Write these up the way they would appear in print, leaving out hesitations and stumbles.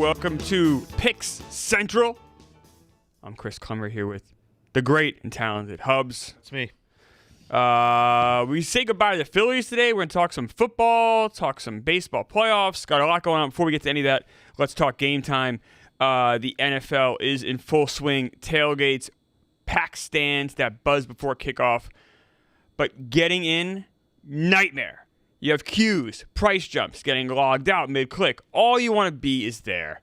welcome to Picks Central. I'm Chris Clemmer here with the great and talented Hubs. It's me. We say goodbye to the Phillies today. We're going to talk some football, talk some baseball playoffs. Got a lot going on. Before we get to any of that, let's talk game time. The NFL is in full swing. Tailgates, packed stands that buzz before kickoff. But getting in, nightmare. You have queues, price jumps, getting logged out mid-click. All you want to be is there.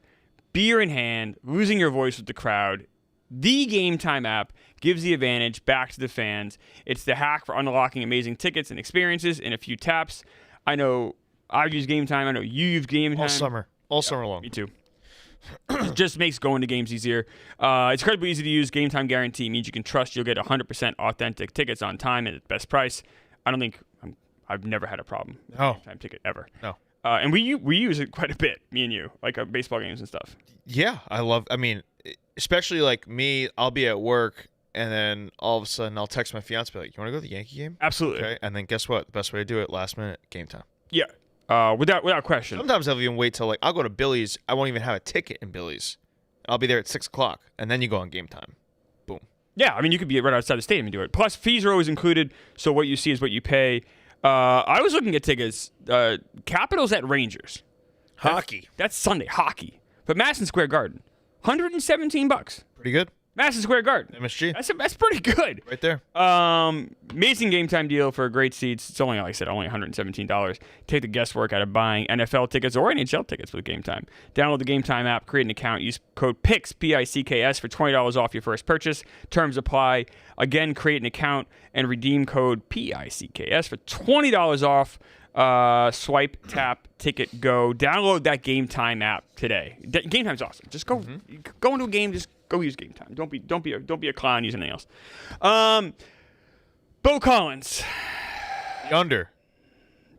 Beer in hand, losing your voice with the crowd. The Gametime app gives the advantage back to the fans. It's the hack for unlocking amazing tickets and experiences in a few taps. I know I've used Gametime. I know you use Gametime. All summer long. Me too. It just makes going to games easier. It's incredibly easy to use. Gametime guarantee means you can trust you'll get 100% authentic tickets on time and at the best price. I've never had a problem with a Gametime ticket ever. No. And we use it quite a bit, me and you, like baseball games and stuff. Yeah, especially like me, I'll be at work and then all of a sudden I'll text my fiance, be like, you want to go to the Yankee game? Absolutely. Okay. And then guess what? The best way to do it, last minute, Gametime. Yeah. Without question. Sometimes I'll even wait till I'll go to Billy's. I won't even have a ticket in Billy's. I'll be there at 6 o'clock and then you go on Gametime. Boom. Yeah, you could be right outside the stadium and do it. Plus, fees are always included, so what you see is what you pay. I was looking at tickets. Capitals at Rangers. Hockey. That's Sunday. Hockey. But Madison Square Garden. $117. Pretty good. Madison Square Garden. MSG. That's pretty good. Right there. Amazing Gametime deal for great seats. It's only, like I said, only $117. Take the guesswork out of buying NFL tickets or NHL tickets with Gametime. Download the Gametime app, create an account, use code PICKS, P-I-C-K-S, for $20 off your first purchase. Terms apply. Again, create an account and redeem code P-I-C-K-S for $20 off. Swipe, tap, ticket, go. Download that Gametime app today. Gametime's awesome. Just go into a game. Just go use Gametime. Don't be a clown using anything else. Bo Collins. The under.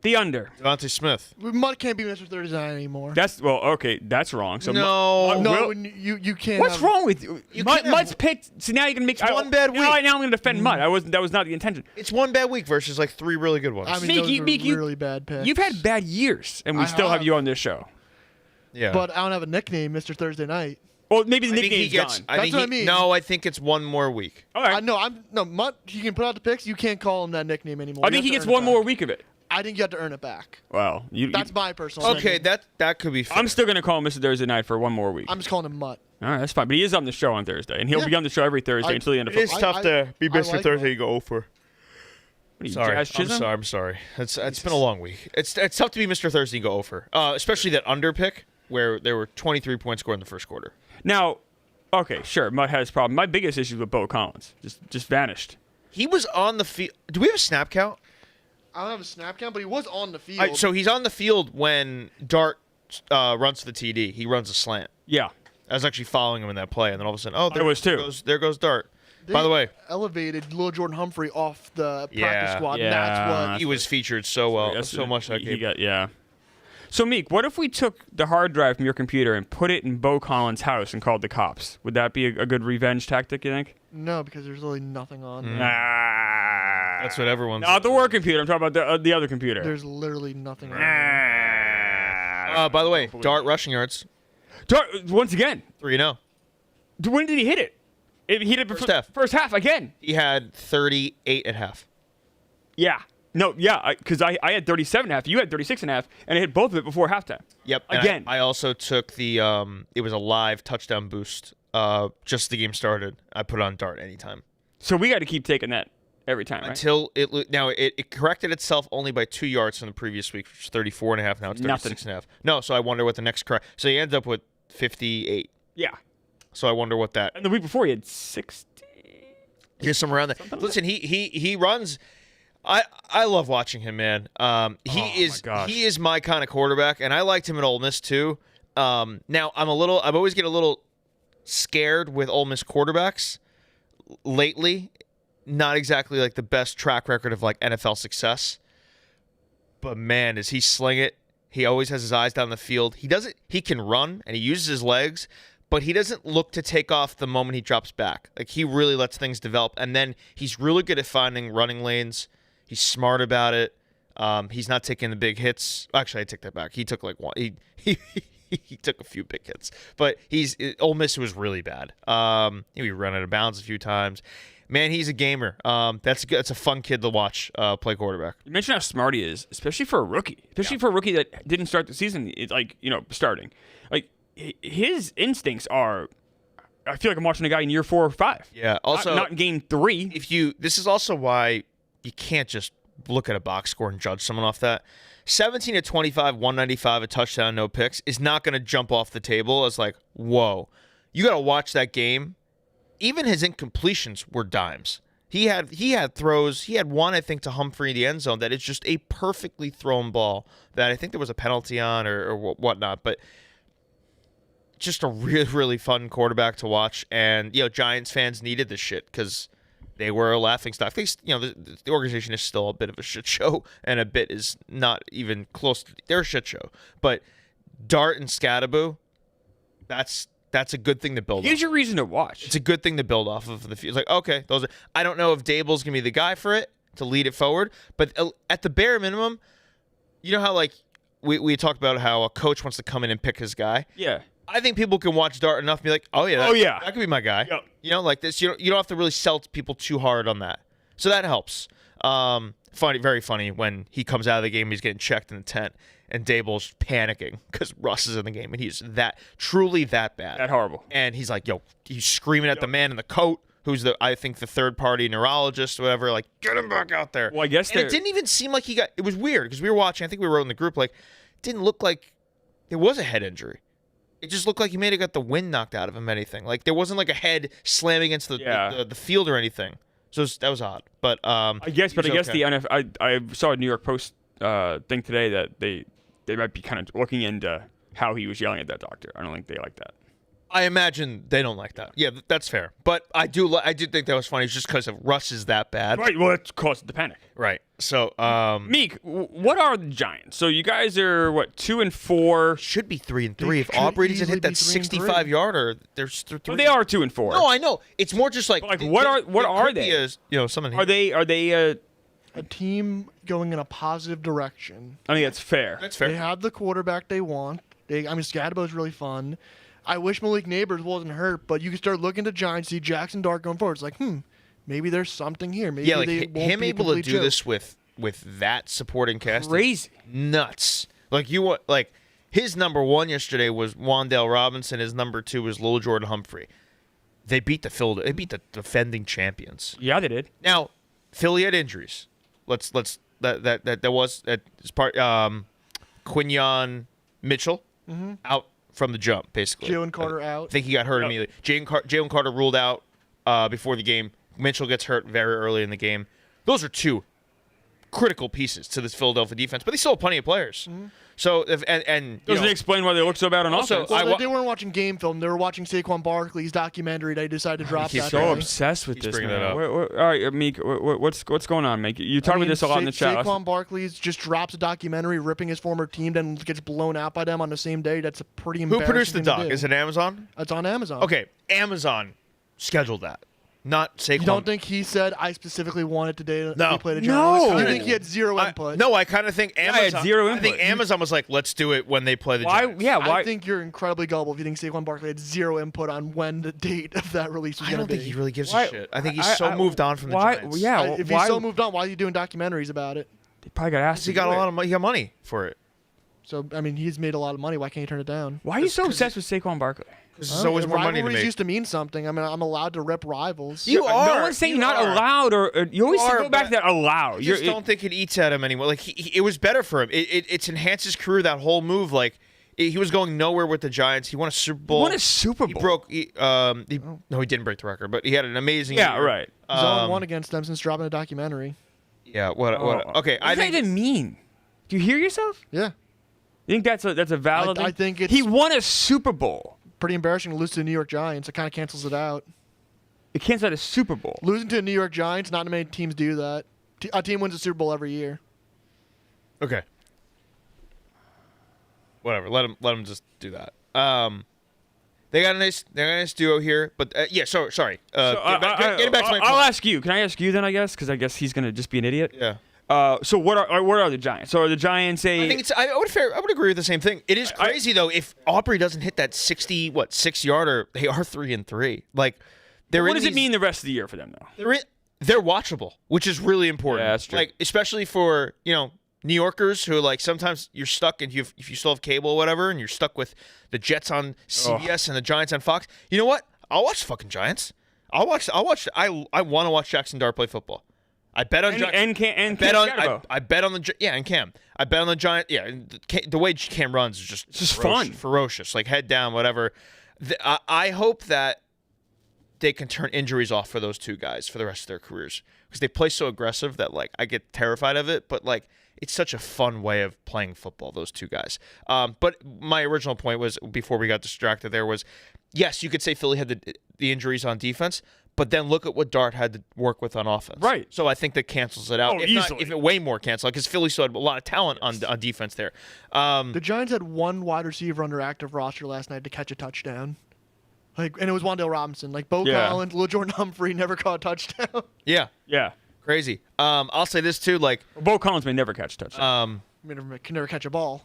Devontae Smith. Mutt can't be Mr. 39 anymore. That's wrong. So No, you can't. What's wrong with you? Mutt's picked. So now you're gonna make one bad week. Now I'm gonna defend Mutt. That was not the intention. It's one bad week versus like 3 really good ones. I mean, those are really bad picks. You've had bad years, and we still have you on this show. Yeah. But I don't have a nickname, Mr. Thursday Night. Well, maybe the nickname's gone. That's what I mean. No, I think it's one more week. All right. Mutt. He can put out the picks. You can't call him that nickname anymore. I think he gets one more week of it. I think you have to earn it back. Well, that's my personal. Okay, opinion. that could be fair. I'm still gonna call him Mr. Thursday Night for one more week. I'm just calling him Mutt. All right, that's fine. But he is on the show on Thursday, and he'll be on the show every Thursday until the end of football. football. It's tough to be Mr. like Thursday. You go over. Sorry, I'm sorry. It's been a long week. It's tough to be Mr. Thursday and go over, especially that under pick where there were 23 points scored in the first quarter. Now, okay, sure, Mutt has a problem. My biggest issue with Bo Collins just vanished. He was on the field. Do we have a snap count? I don't have a snap count, but he was on the field. All right, so he's on the field when Dart runs to the TD. He runs a slant. Yeah. I was actually following him in that play, and then all of a sudden, there goes Dart. By the way, elevated Lil Jordan Humphrey off the practice squad. Yeah. And that's what he was featured so well, so much that game. Yeah. So, Meek, what if we took the hard drive from your computer and put it in Bo Collins' house and called the cops? Would that be a good revenge tactic, you think? No, because there's really nothing on there. That's what everyone's... Not the work computer. I'm talking about the other computer. There's literally nothing on there. By the way, Dart rushing yards. Dart, once again. 3-0. When did he hit it? He hit it first half again. He had 38 at half. Yeah. No, yeah, because I had 37 and a half. You had 36 and a half, and I hit both of it before halftime. Yep. Again. I also took the, it was a live touchdown boost just the game started. I put it on Dart anytime. So we got to keep taking that every time, right? Until it corrected itself only by 2 yards from the previous week, which was 34 and a half. Now it's 36 and a half. No, so I wonder what the next correct. So he ends up with 58. Yeah. So I wonder what that. And the week before he had 60. Here's some around that. Listen, he runs. I love watching him, man. He is my kind of quarterback, and I liked him at Ole Miss too. Now I always get a little scared with Ole Miss quarterbacks lately. Not exactly like the best track record of like NFL success, but man, does he sling it? He always has his eyes down the field. He can run and he uses his legs, but he doesn't look to take off the moment he drops back. Like he really lets things develop, and then he's really good at finding running lanes. He's smart about it. He's not taking the big hits. Actually, I take that back. He took like one. he took a few big hits. But Ole Miss was really bad. He ran out of bounds a few times. Man, he's a gamer. That's a fun kid to watch play quarterback. You mentioned how smart he is, especially for a rookie. Especially for a rookie that didn't start the season. It's starting. Like his instincts are. I feel like I'm watching a guy in year 4 or 5. Yeah. Also, not in game 3. This is also why you can't just look at a box score and judge someone off that. 17 to 25, 195, a touchdown, no picks is not going to jump off the table as like, whoa. You got to watch that game. Even his incompletions were dimes. He had throws. He had one, I think, to Humphrey in the end zone that is just a perfectly thrown ball that I think there was a penalty on or whatnot. But just a really, really fun quarterback to watch. And, Giants fans needed this shit because they were a laughingstock. The organization is still a bit of a shit show, and a bit is not even close to their shit show. But Dart and Scattaboo, that's a good thing to build Here's off. your reason to watch. It's a good thing to build off of the field. It's like, okay, I don't know if Dable's going to be the guy for it, to lead it forward. But at the bare minimum, you know how, like, we talked about how a coach wants to come in and pick his guy? Yeah. I think people can watch Dart enough and be like, that could be my guy. Yep. Like this. You don't have to really sell people too hard on that. So that helps. Funny, very funny when he comes out of the game, he's getting checked in the tent, and Dable's panicking because Russ is in the game, and he's truly that bad. That horrible. And he's like, he's screaming at the man in the coat, who's I think the third-party neurologist or whatever, like, get him back out there. Well, I guess it didn't even seem like it was weird because we were watching, I think we wrote in the group, like, it didn't look like it was a head injury. It just looked like he may have got the wind knocked out of him, anything. Like, there wasn't like a head slamming against the field or anything. So that was odd. But I guess the NFL. I saw a New York Post thing today that they might be kind of looking into how he was yelling at that doctor. I don't think they like that. I imagine they don't like that. Yeah, that's fair. But I do think that was funny. It's just because Russ is that bad. Right. Well, it caused the panic. Right. So, Meek, what are the Giants? So you guys are 2-4. Should be 3-3. If Aubrey doesn't hit that 65-yarder, there's 3. Well, they are 2-4. No, I know. It's more just like. But what are they? Something. Are they a team going in a positive direction? I think that's fair. That's fair. They have the quarterback they want. Scatterbo's really fun. I wish Malik Neighbors wasn't hurt, but you can start looking to Giants, see Jackson Dart going forward. It's like, maybe there's something here. Maybe him able to do this with that supporting cast. Crazy. Nuts. Like his number 1 yesterday was Wan'Dale Robinson. His number 2 was Lil Jordan Humphrey. They beat the defending champions. Yeah, they did. Now, Philly had injuries. That was Quinyon Mitchell out from the jump, basically. Jalen Carter out. I think he got hurt immediately. Jalen Carter ruled out before the game. Mitchell gets hurt very early in the game. Those are 2 critical pieces to this Philadelphia defense, but they still have plenty of players. So doesn't it explain why they look so bad on offense? They weren't watching game film. They were watching Saquon Barkley's documentary. They decided to drop He's that. so obsessed with this, man. All right, Meek, what's going on, Meek? You talk about this a lot in the chat. Saquon Barkley just drops a documentary ripping his former team, then gets blown out by them on the same day. That's a pretty embarrassing Who produced the thing to doc? do. Is it Amazon? It's on Amazon. Okay, Amazon scheduled that. Not Saquon. You don't think he said, I specifically wanted today to No. be played a No. journalist? You think he had zero input? No, I kind of think Amazon. I had zero input. I think Amazon was like, let's do it when they play the Giants. I think you're incredibly gullible if you think Saquon Barkley had zero input on when the date of that release was I going don't to be. think he really gives a shit. I think he's so moved on from the Giants. Yeah, if he's so moved on, why are you doing documentaries about it? They probably got asked. He got a lot of money. He got money for it. So, he's made a lot of money. Why can't you turn it down? Why are you so obsessed with Saquon Barkley? There's always more money to rivalries make. used to mean something. I'm allowed to rip rivals. You are. No one's saying you're not allowed, or you always go back to that allow. I just don't think it eats at him anymore. Like it was better for him. It's enhanced his career. That whole move, like he was going nowhere with the Giants. He won a Super Bowl. He won a Super Bowl. He broke. No, he didn't break the record, but he had an amazing. Yeah, year. right. He's 0-1 against them since dropping a documentary. Yeah. What? Okay. What does that even mean? Do you hear yourself? Yeah. You think that's a valid? I think it's he won a Super Bowl. Pretty embarrassing to lose to the New York Giants. It kind of cancels it out. It cancels out a Super Bowl. Losing to the New York Giants, not many teams do that. A team wins a Super Bowl every year. Okay. Whatever. Let him just do that. They got a nice duo here, but sorry. Getting back to my point. I'll ask you. Can I ask you then? I guess because I guess he's gonna just be an idiot. Yeah. So what are the Giants? So are the Giants I think I would agree with the same thing. It is crazy though if Aubrey doesn't hit that 6-yarder, they are 3-3. Like what does it mean the rest of the year for them though? They're watchable, which is really important. Yeah, that's true. Like especially for New Yorkers who like sometimes you're stuck and if you still have cable or whatever and you're stuck with the Jets on CBS and the Giants on Fox. You know what? I'll watch the fucking Giants. I want to watch Jackson Dart play football. I bet on and Cam I bet on the and Cam. I bet on the Giants. Yeah, the way Cam runs is just fun, ferocious, like head down, whatever. I hope that they can turn injuries off for those two guys for the rest of their careers because they play so aggressive that like I get terrified of it. But like it's such a fun way of playing football. Those two guys. But my original point was before we got distracted. There was yes, you could say Philly had the injuries on defense. But then look at what Dart had to work with on offense. Right. So I think that cancels it out. If it way more cancel, because Philly still had a lot of talent on defense there. The Giants had one wide receiver under active roster last night to catch a touchdown. And it was Wan'Dale Robinson. Like Bo Collins, Lil Jordan Humphrey never caught a touchdown. Yeah. Crazy. I'll say this too. Like Bo Collins may never catch a touchdown. Can never catch a ball.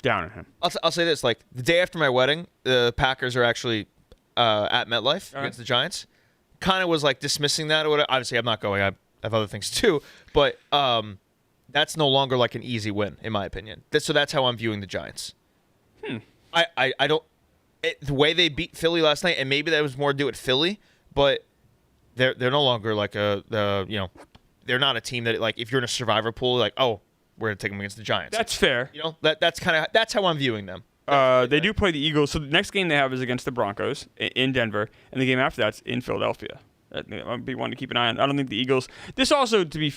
Down on him. I'll say this. Like the day after my wedding, the Packers are actually at MetLife against the Giants. Kind of was like dismissing that or whatever. Obviously, I'm not going. I have other things too. But that's no longer like an easy win, in my opinion. So that's how I'm viewing the Giants. I don't. The way they beat Philly last night, and maybe that was more to do with Philly, but they're no longer like they're not a team that like if you're in a survivor pool, like we're gonna take them against the Giants. That's fair. That's how I'm viewing them. They do play the Eagles. So the next game they have is against the Broncos in Denver, and the game after that's in Philadelphia. I'll be one to keep an eye on. I don't think the Eagles. This also to be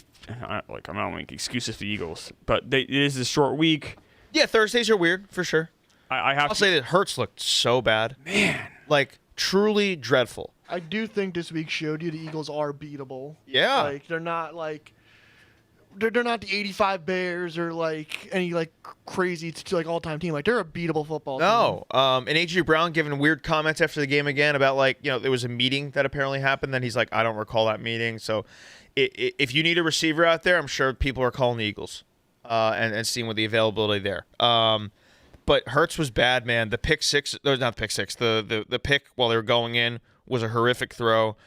like I'm not making excuses for the Eagles, but it is a short week. Yeah, Thursdays are weird for sure. I'll say that Hurts looked so bad, man, like truly dreadful. I do think this week showed you the Eagles are beatable. Yeah, like they're not like. They're not the 85 Bears or like any like crazy like all-time team. Like they're a beatable football team. No. And A.J. Brown giving weird comments after the game again about like, there was a meeting that apparently happened. Then he's like, I don't recall that meeting. So if you need a receiver out there, I'm sure people are calling the Eagles and seeing what the availability there. But Hurts was bad, man. The pick six, or not pick six, the pick while they were going in was a horrific throw.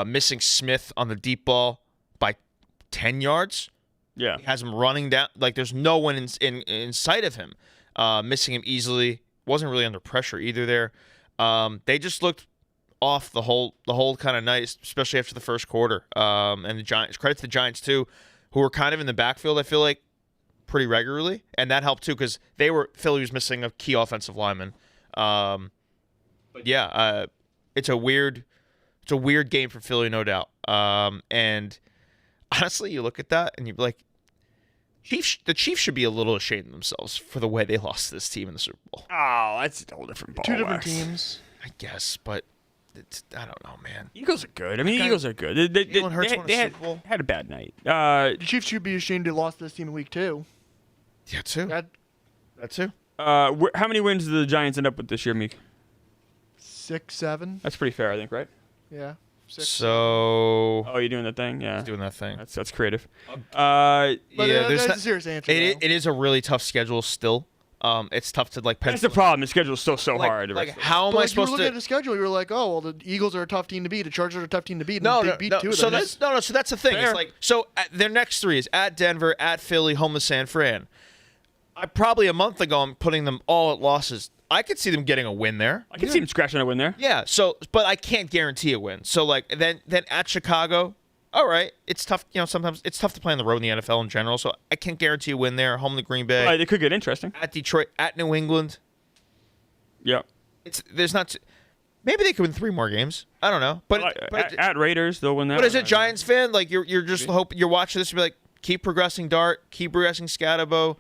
Missing Smith on the deep ball by 10 yards. Yeah, he has him running down. Like there's no one in sight of him. Missing him easily. Wasn't really under pressure either there. They just looked off the whole kind of night, especially after the first quarter. And the Giants, credit to the Giants too, who were kind of in the backfield. I feel like pretty regularly, and that helped too because Philly was missing a key offensive lineman. But yeah, it's a weird game for Philly, no doubt. And honestly, you look at that and you're like, the Chiefs should be a little ashamed of themselves for the way they lost to this team in the Super Bowl. Oh, that's a whole different ball. Two different teams. I guess, but I don't know, man. Eagles are good. I mean, the Eagles are good. They had a bad night. The Chiefs should be ashamed they lost to this team in week 2. Yeah, too. That too. How many wins did the Giants end up with this year, Meek? 6, 7. That's pretty fair, I think, right? Yeah. 6. So. Oh, you're doing that thing? Yeah. He's doing that thing. That's creative. But yeah, there's a serious answer. It is a really tough schedule still. It's tough to like pencil. That's the problem. The schedule's still so hard. Like, how am I supposed to? You were looking at the schedule. You were like, oh, well, the Eagles are a tough team to beat. The Chargers are a tough team to beat. No. They beat 2 of them. So that's the thing. Fair. It's like their next 3 is at Denver, at Philly, home to San Fran. Probably a month ago, I'm putting them all at losses. I could see them getting a win there. I can see them scratching a win there. Yeah. So, but I can't guarantee a win. So, like then at Chicago, all right, it's tough. Sometimes it's tough to play on the road in the NFL in general. So I can't guarantee a win there. Home to Green Bay. It could get interesting. At Detroit, at New England. Yeah. Maybe they could win 3 more games. I don't know. But at Raiders, they'll win that. But as a Giants fan, like you're just hoping you're watching this and be like, keep progressing Dart, keep progressing Scatabo.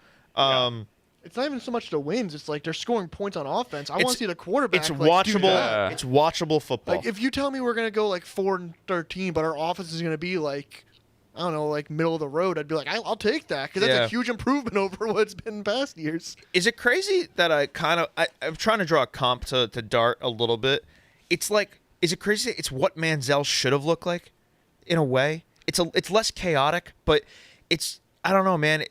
It's not even so much the wins. It's like they're scoring points on offense. I want to see the quarterback. It's watchable. Do that. It's watchable football. Like if you tell me we're gonna go like 4-13, but our offense is gonna be like, I don't know, like middle of the road, I'd be like, I'll take that because that's a huge improvement over what's been in past years. Is it crazy that I'm trying to draw a comp to Dart a little bit? It's like, is it crazy? It's what Manziel should have looked like, in a way. it's less chaotic, but I don't know, man.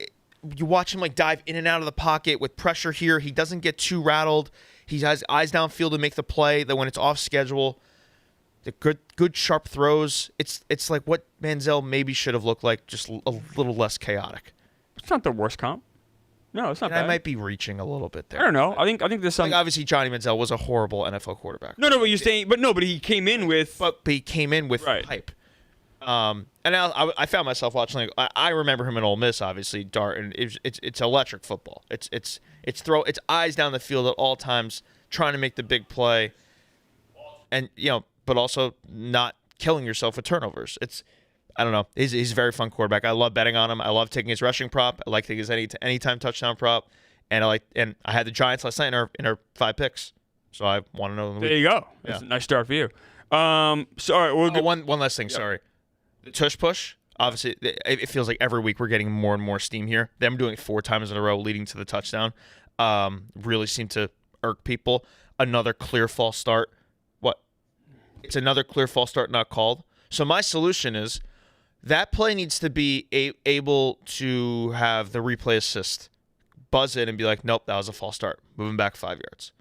You watch him like dive in and out of the pocket with pressure here. He doesn't get too rattled. He has eyes downfield to make the play. That when it's off schedule, the good sharp throws. It's like what Manziel maybe should have looked like, just a little less chaotic. It's not the worst comp. No, it's not bad. I might be reaching a little bit there. I don't know. I think there's some. Like obviously Johnny Manziel was a horrible NFL quarterback. No, but you're saying, but he came in with. But he came in with hype. And I found myself watching. Like, I remember him in Ole Miss, obviously. Dart, and it's electric football. It's eyes down the field at all times, trying to make the big play, and but also not killing yourself with turnovers. I don't know. He's a very fun quarterback. I love betting on him. I love taking his rushing prop. I like taking his anytime touchdown prop, and I had the Giants last night in our 5 picks, so I want to know. There you go. That's a nice start for you. Sorry. One last thing. Yep. Sorry. The tush push, obviously, it feels like every week we're getting more and more steam here. Them doing it 4 times in a row leading to the touchdown really seemed to irk people. Another clear false start. What? It's another clear false start not called. So my solution is that play needs to be able to have the replay assist buzz it and be like, nope, that was a false start. Moving back 5 yards.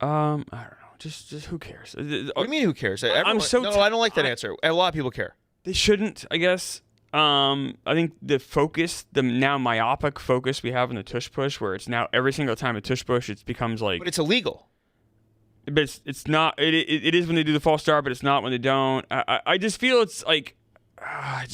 I don't know. Just who cares? What do you mean who cares? I don't like that answer. A lot of people care. They shouldn't, I guess. I think the focus, the now myopic focus we have in the tush push, where it's now every single time a tush push, it becomes like. But it's illegal. But it's not. It is when they do the false start, but it's not when they don't. I just feel it's like.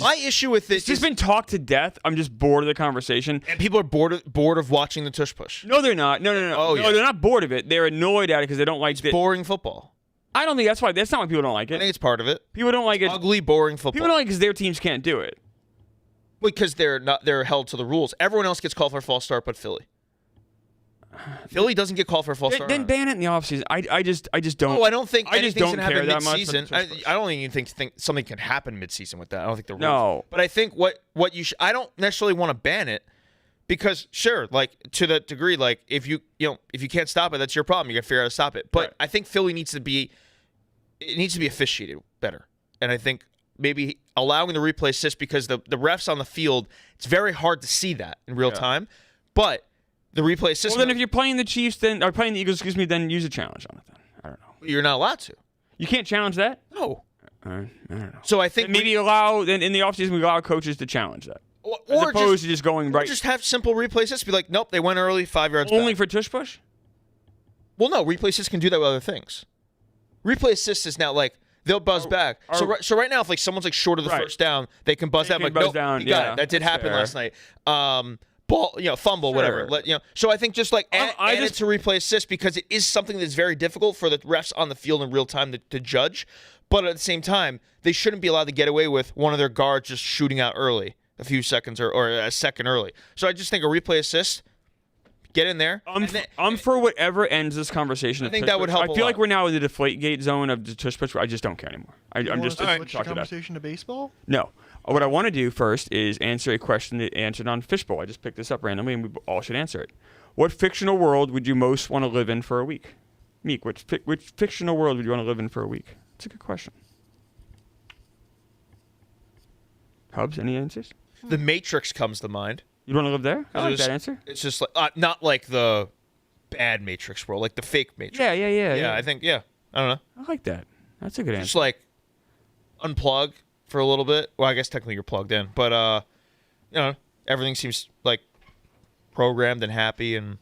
My issue with this it's just been talked to death. I'm just bored of the conversation. And people are bored of watching the tush push. No, they're not. No. Oh, no, they're not bored of it. They're annoyed at it because they don't like it. Boring football. I don't think that's why. That's not why people don't like it. I think it's part of it. People don't like it. Ugly, boring football. People don't like it because their teams can't do it. Because they're held to the rules. Everyone else gets called for a false start, but Philly. Philly doesn't get called for a false start. Then ban it in the offseason. I just don't. No, I don't think anything's going to happen mid-season. I don't even think something can happen mid-season with that. I don't think the rules. No. But I think what you I don't necessarily want to ban it because sure, like to the degree, like if you can't stop it, that's your problem. You got to figure out how to stop it. But right. I think Philly needs to be officiated better, and I think maybe allowing the replay assist because the refs on the field, it's very hard to see that in real time, but. The replay system. Well, then if you're playing the Chiefs, or playing the Eagles, then use a challenge on it. Then I don't know. You're not allowed to. You can't challenge that. No. I don't know. So I think maybe allow in the offseason we allow coaches to challenge that, as opposed to just going right. Just have simple replay assists. Be like, nope, they went early, 5 yards. Only back. for tush push. Well, no, replay assists can do that with other things. Replay assist is now like they'll buzz back. So right now, if like someone's like short of the first down, they can buzz that. Like, nope, you got it. That did happen last night. Ball, fumble, whatever. So I think just like add it to replay assist because it is something that's very difficult for the refs on the field in real time to judge. But at the same time, they shouldn't be allowed to get away with one of their guards just shooting out early, a few seconds or a second early. So I just think a replay assist, get in there. I'm for whatever ends this conversation. I think that would help. I feel like we're now in the Deflategate zone of the tush push. I just don't care anymore. I'm just switch the conversation to baseball. No. What I want to do first is answer a question that answered on Fishbowl. I just picked this up randomly, and we all should answer it. What fictional world would you most want to live in for a week? Meek, which fictional world would you want to live in for a week? It's a good question. Hubs, any answers? The Matrix comes to mind. You want to live there? I like that answer. It's just like not like the bad Matrix world, like the fake Matrix. Yeah. I think I don't know. I like that. That's a good answer. Just like unplug for a little bit. Well, I guess technically you're plugged in, but everything seems like programmed and happy and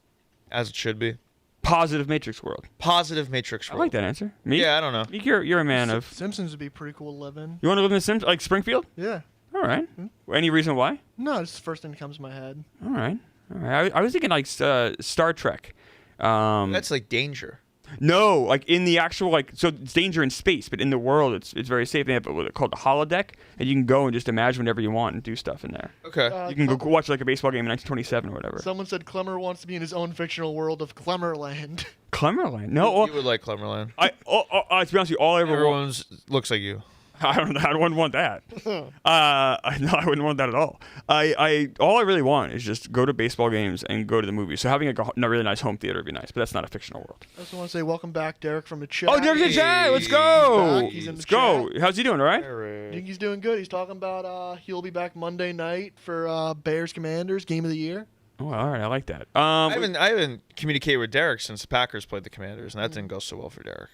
as it should be. Positive Matrix world. Positive Matrix world. I like that answer. Me? Yeah, I don't know. You're a man of Simpsons would be pretty cool to live in. You want to live in the Simpsons, like Springfield? Yeah. All right. Any reason why? No, it's the first thing that comes to my head. All right. I was thinking like Star Trek. That's like danger. No, like in the actual so it's danger in space, but in the world it's very safe. They have what's called a holodeck, and you can go and just imagine whatever you want and do stuff in there. Okay. You can go watch like a baseball game in 1927 or whatever. Someone said Clemmer wants to be in his own fictional world of Clemmerland. Clemmerland? No. You would like Clemmerland. To be honest with you, all I ever Everyone's looks like you. I wouldn't want that. No, I wouldn't want that at all. All I really want is just go to baseball games and go to the movies. So having a really nice home theater would be nice, but that's not a fictional world. I also want to say welcome back, Derek, from the chat. Oh, Derek's in chat. Let's go. Let's go. How's he doing? All right? I think he's doing good. He's talking about he'll be back Monday night for Bears Commanders game of the year. Oh, all right. I like that. I haven't communicated with Derek since the Packers played the Commanders, and that didn't go so well for Derek.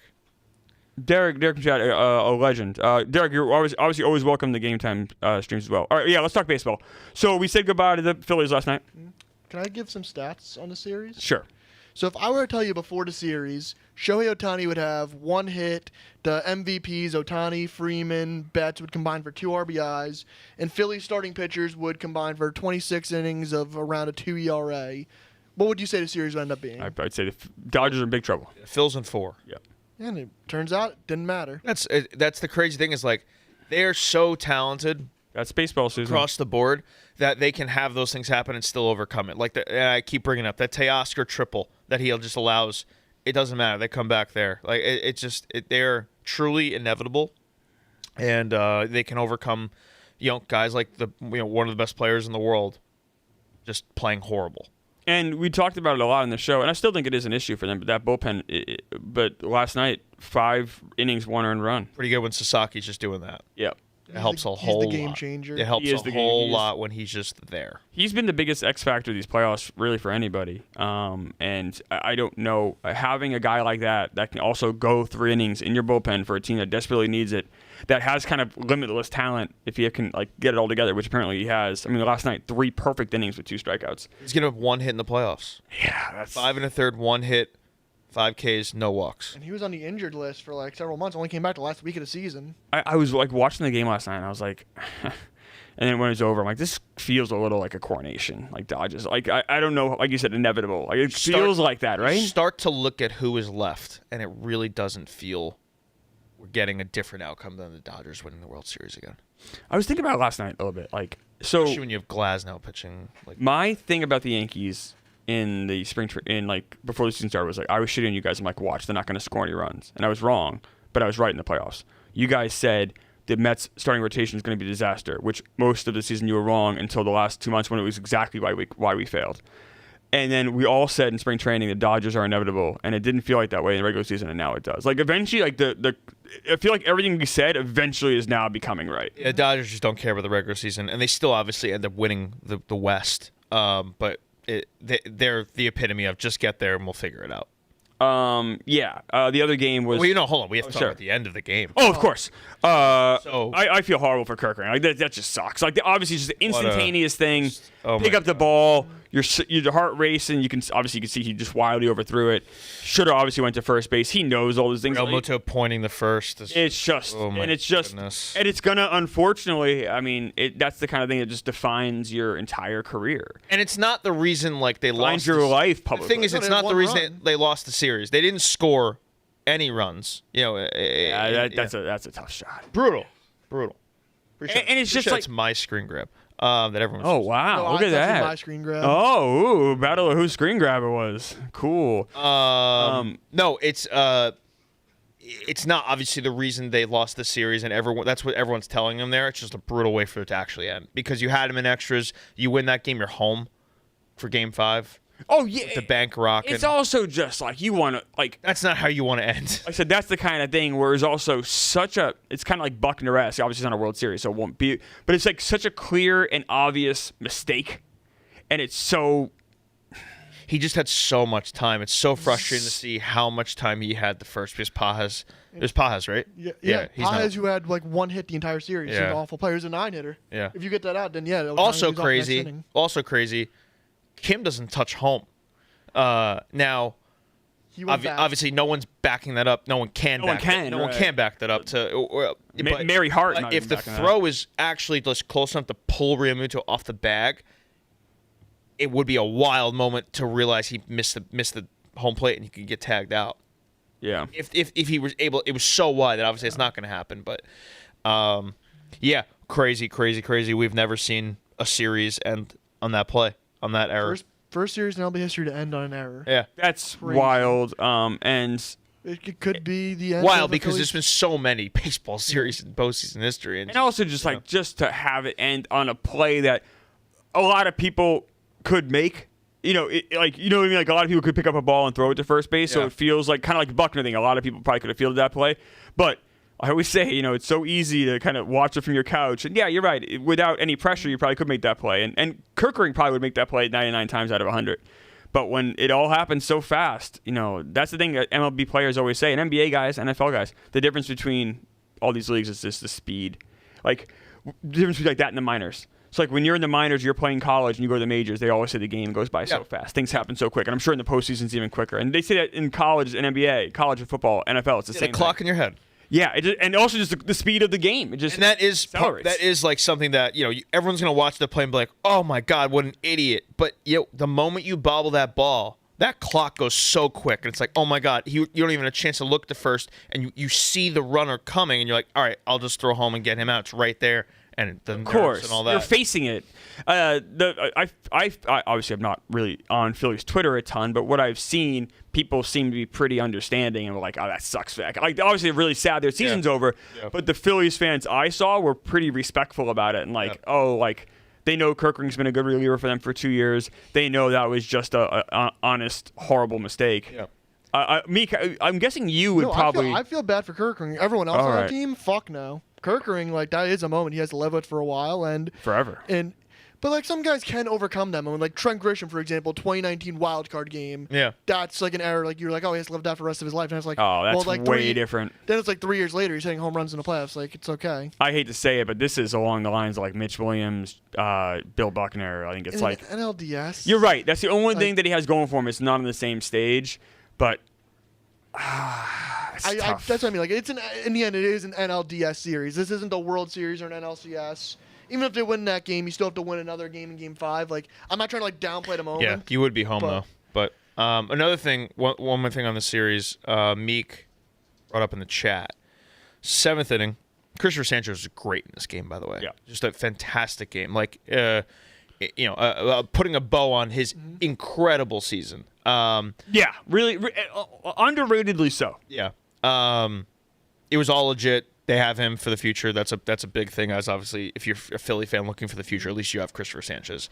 Derek from chat, a legend. Derek, you're obviously always welcome to Gametime streams as well. All right, yeah, let's talk baseball. So we said goodbye to the Phillies last night. Can I give some stats on the series? Sure. So if I were to tell you before the series, Shohei Ohtani would have 1 hit, the MVPs, Ohtani, Freeman, Betts would combine for 2 RBIs, and Phillies starting pitchers would combine for 26 innings of around a 2 ERA. What would you say the series would end up being? I'd say the Dodgers are in big trouble. Phil's in 4. Yeah. And it turns out it didn't matter. That's the crazy thing is like they are so talented That's baseball season. across the board that they can have those things happen and still overcome it. Like and I keep bringing up that Teoscar triple that he just allows. It doesn't matter. They come back there. Like they're truly inevitable, and they can overcome, guys like one of the best players in the world, just playing horrible. And we talked about it a lot on the show, and I still think it is an issue for them. But that bullpen, but last night, 5 innings, 1 earned run. Pretty good when Sasaki's just doing that. Yeah. It helps a whole lot. He's the game changer. It helps a whole lot when he's just there. He's been the biggest X factor of these playoffs, really, for anybody. And I don't know, having a guy like that can also go 3 innings in your bullpen for a team that desperately needs it, that has kind of limitless talent if he can get it all together, which apparently he has. I mean, last night, 3 perfect innings with 2 strikeouts. He's gonna have 1 hit in the playoffs. Yeah, that's 5 1/3, 1 hit, 5 Ks, no walks. And he was on the injured list for several months. Only came back the last week of the season. I was watching the game last night, and I was like, and then when it was over, I'm like, this feels a little like a coronation, like Dodgers. I don't know, like you said, inevitable. It feels like that, right? Start to look at who is left, and it really doesn't feel we're getting a different outcome than the Dodgers winning the World Series again. I was thinking about it last night a little bit, especially when you have Glasnow pitching. My thing about the Yankees in the spring before the season started was I was shitting on you guys. I'm like, watch, they're not going to score any runs, and I was wrong, but I was right in the playoffs. You guys said the Mets starting rotation is going to be a disaster, which most of the season you were wrong until the last 2 months when it was exactly why we failed. And then we all said in spring training the Dodgers are inevitable, and it didn't feel like that way in the regular season, and now it does. Eventually, I feel like everything we said eventually is now becoming right. Yeah, the Dodgers just don't care about the regular season, and they still obviously end up winning the West. But they're the epitome of just get there and we'll figure it out. The other game was. Well, hold on. We have to talk about the end of the game. Oh, of course. I feel horrible for Kirkland. That just sucks. Obviously, it's just an instantaneous thing. Pick up the ball. Your heart racing. You can see he just wildly overthrew it. Should have obviously went to first base. He knows all those things. Realmuto pointing the first. And it's gonna, unfortunately. I mean, that's the kind of thing that just defines your entire career. And it's not the reason they lost your life publicly. The thing is, it's not the reason they lost the series. They didn't score any runs. That's a tough shot. Brutal. And it's just it's my screen grab. That everyone. Oh wow! Look at that. My screen grab. Oh, battle of whose screen grab it was. Cool. No, it's not obviously the reason they lost the series, and that's what everyone's telling them there. It's just a brutal way for it to actually end because you had them in extras. You win that game, you're home for Game 5. Oh yeah, with the bank rocking. It's also just you want to That's not how you want to end. I said that's the kind of thing where it's also it's kind of like Buckner-esque. Obviously, it's not a World Series, so it won't be. But it's such a clear and obvious mistake, and it's so. He just had so much time. It's so frustrating to see how much time he had the first because Pajas. There's Pajas, right? Yeah. Pajas, who had 1 hit the entire series. He's an awful player. He's a 9-hitter. Yeah. If you get that out, then Also crazy. Kim doesn't touch home. Now, obviously, no one's backing that up. No one can back that up. Mary Hart. If the throw is actually just close enough to pull Realmuto off the bag, it would be a wild moment to realize he missed the home plate and he could get tagged out. Yeah. If he was able, it was so wide that obviously it's not going to happen. But, crazy. We've never seen a series end on that play. On that error. First series in MLB history to end on an error. Yeah. That's crazy. Wild. And It could be the end. Wild, of because Phillies. there's been so many baseball series in postseason history, and also just to have it end on a play that a lot of people could make. You know, what I mean? Like a lot of people could pick up a ball and throw it to first base, so it feels like kind of like the Buckner thing. A lot of people probably could have fielded that play, but I always say, it's so easy to kind of watch it from your couch. And yeah, you're right. Without any pressure, you probably could make that play, and Kirkering probably would make that play 99 times out of 100. But when it all happens so fast, that's the thing that MLB players always say, and NBA guys, NFL guys, the difference between all these leagues is just the speed. Like, the difference between like that and the minors. So, like, when you're in the minors, you're playing college, and you go to the majors, they always say the game goes by so fast. Things happen so quick. And I'm sure in the postseason it's even quicker. And they say that in college and NBA, college football, NFL, it's the same the clock thing. in your head. Yeah, and also just the speed of the game. And that is like something that everyone's gonna watch the play and be like, oh my god, what an idiot. But the moment you bobble that ball, that clock goes so quick, and it's like, oh my god, you don't even have a chance to look to first, and you see the runner coming, and you're like, all right, I'll just throw home and get him out. It's right there. And the of course, and all that. You're facing it. I obviously I'm not really on Phillies Twitter a ton, but what I've seen, people seem to be pretty understanding and were like, "Oh, that sucks." Like, obviously, they're really sad their season's over. Yeah. But the Phillies fans I saw were pretty respectful about it and they know Kirkering's been a good reliever for them for 2 years. They know that was just a honest, horrible mistake. Yeah. Meek, I'm guessing you would probably. I feel bad for Kirkering. Everyone else on the team, fuck no. Kirkering, that is a moment he has to live with for a while and forever. But some guys can overcome that moment. Like Trent Grisham, for example, 2019 wild card game. Yeah, that's like an error. Like you're like, oh, he has to live that for the rest of his life. And it's like, oh, that's way different. Then it's like 3 years later, he's hitting home runs in the playoffs. Like it's okay. I hate to say it, but this is along the lines of like Mitch Williams, Bill Buckner. I think it's like NLDS. You're right. That's the only thing that he has going for him. It's not on the same stage, but. That's what I mean. Like in the end, it is an NLDS series. This isn't the World Series or an NLCS. Even if they win that game, you still have to win another game in Game 5. Like I'm not trying to downplay the moment. Yeah, you would be home though. But another thing, one more thing on the series, Meek brought up in the chat. 7th inning, Christopher Sanchez was great in this game, by the way. Yeah, just a fantastic game. Like putting a bow on his incredible season. Yeah, really underratedly so. Yeah. It was all legit. They have him for the future. That's a big thing, as obviously if you're a Philly fan looking for the future, at least you have Christopher Sanchez.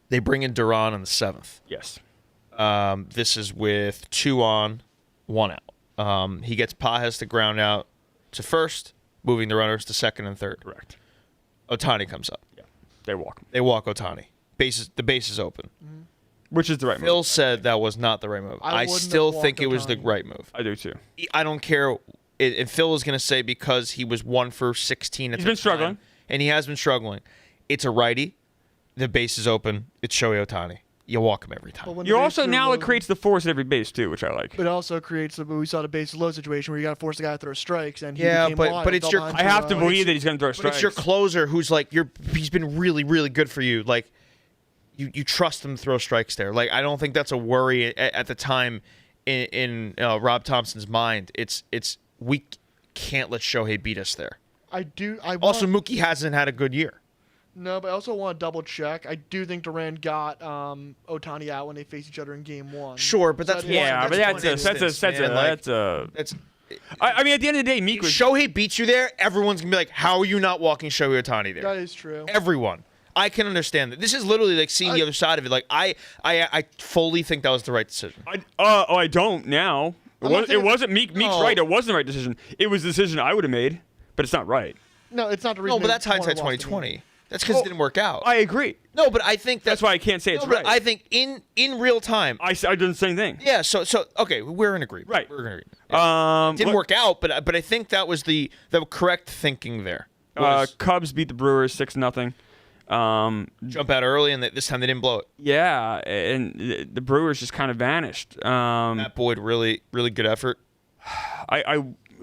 They bring in Duran on the 7th. Yes. This is with 2 on, 1 out. He gets Pages to ground out to first, moving the runners to second and third. Correct. Ohtani comes up. Yeah. They walk him. They walk Ohtani. The base is open. Mm-hmm. Which is the right move. Phil said that was not the right move. I still think it was the right move. I do too. I don't care if Phil was going to say because he was 1 for 16 at the time. He's been struggling. And he has been struggling. It's a righty. The base is open. It's Shohei Ohtani. You walk him every time. You're also now it creates the force at every base too, which I like. But it also creates we saw the bases low situation where you got to force the guy to throw strikes, and he became but it's your. I have to believe that he's going to throw strikes. But it's your closer who's like he's been really really good for you. Like you trust him to throw strikes there. Like I don't think that's a worry at the time in Rob Thompson's mind. It's we can't let Shohei beat us there. Also, Mookie hasn't had a good year. No, but I also want to double check. I do think Duran got Ohtani out when they faced each other in Game 1. Sure, but that's I mean, at the end of the day, Meek was... Shohei beats you there, everyone's going to be like, how are you not walking Shohei Ohtani there? That is true. Everyone. I can understand that. This is literally like seeing the other side of it. Like I fully think that was the right decision. I don't now. It wasn't Meek's right. It wasn't the right decision. It was the decision I would have made, but it's not right. No, it's not the reason. No, but that's hindsight 2020. That's because it didn't work out. I agree. No, but I think that's why I can't say it's right. I think in real time, I did the same thing. Yeah. So okay, we're in agreement. Right. We're in agreement. Yeah. It didn't work out, but I think that was the correct thinking there. Cubs beat the Brewers 6-0. Jump out early, and this time they didn't blow it. Yeah, and the Brewers just kind of vanished. Matt Boyd, really, really good effort.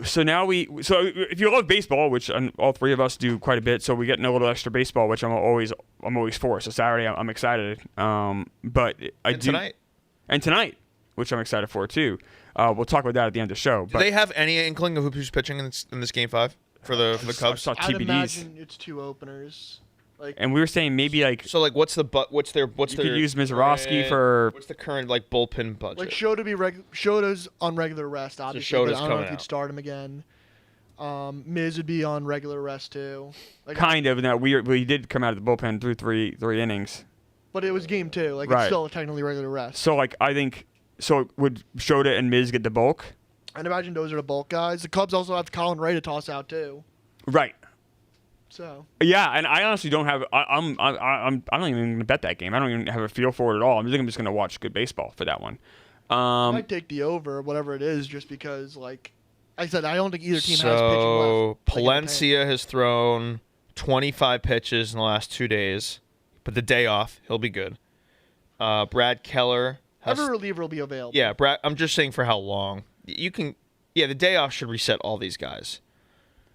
So if you love baseball, which all three of us do quite a bit, so we get a little extra baseball, which I'm always for. So Saturday, I'm excited. Tonight, which I'm excited for too. We'll talk about that at the end of the show. Do they have any inkling of who's pitching in this Game 5 for the Cubs? I'd imagine it's 2 openers. And we were saying maybe like. So like, what's their You could use Mizorowski for. What's the current like bullpen budget? Like Shota's on regular rest, obviously. Shota's but I don't know if coming you'd out. start him again. Miz would be on regular rest too. Like, Kind of. Now we did come out of the bullpen through three innings. But it was game 2. Like Right. it's still technically regular rest. So like I think would Shota and Miz get the bulk? I'd imagine those are the bulk guys. The Cubs also have Colin Ray to toss out too. Right. So Yeah, and I honestly don't have. I don't even gonna bet that game. I don't even have a feel for it at all. I'm just gonna watch good baseball for that one. I might take the over, whatever it is, just because like I said, I don't think either team has pitching left. So Palencia has thrown 25 pitches in the last 2 days, but the day off he'll be good. Brad Keller. Every reliever will be available. Yeah, Brad. I'm just saying for how long you can. Yeah, the day off should reset all these guys,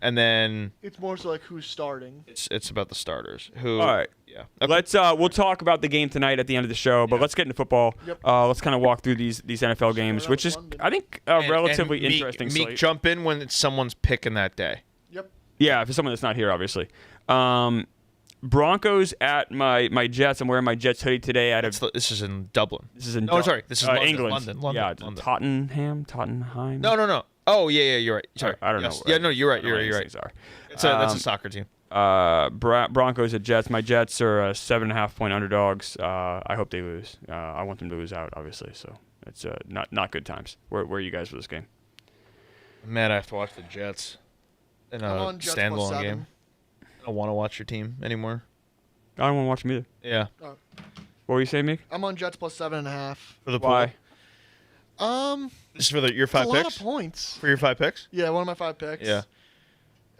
and then It's more so like who's starting. it's about the starters. Who? All right. Yeah. Let's we'll talk about the game tonight at the end of the show, but let's get into football. Yep. Let's kind of walk through these NFL games, out which with is London. I think a relatively and Meek, interesting Meek slate. jump in when it's someone's picking that day. Yep. Yeah, for someone that's not here, obviously. Broncos at my Jets. I'm wearing my Jets hoodie today. This is in Dublin. This is in sorry, this is London, England. London, Yeah, London. Tottenham. No. Oh yeah, you're right. Sorry, I don't know. Yeah, no, you're right. You're I don't know right. what these things are. That's a soccer team. Broncos at Jets. My Jets are 7.5 point underdogs. I hope they lose. I want them to lose out, obviously. So it's not good times. Where are you guys for this game? Man, I have to watch the Jets in I'm a on Jets standalone +7. game. I don't want to watch your team anymore. I don't want to watch them either. Yeah. What were you saying, Meek? I'm on Jets +7.5. For the Why? This is for your It's a 5 lot picks. of points. For your 5 picks. Yeah, one of my 5 picks. Yeah.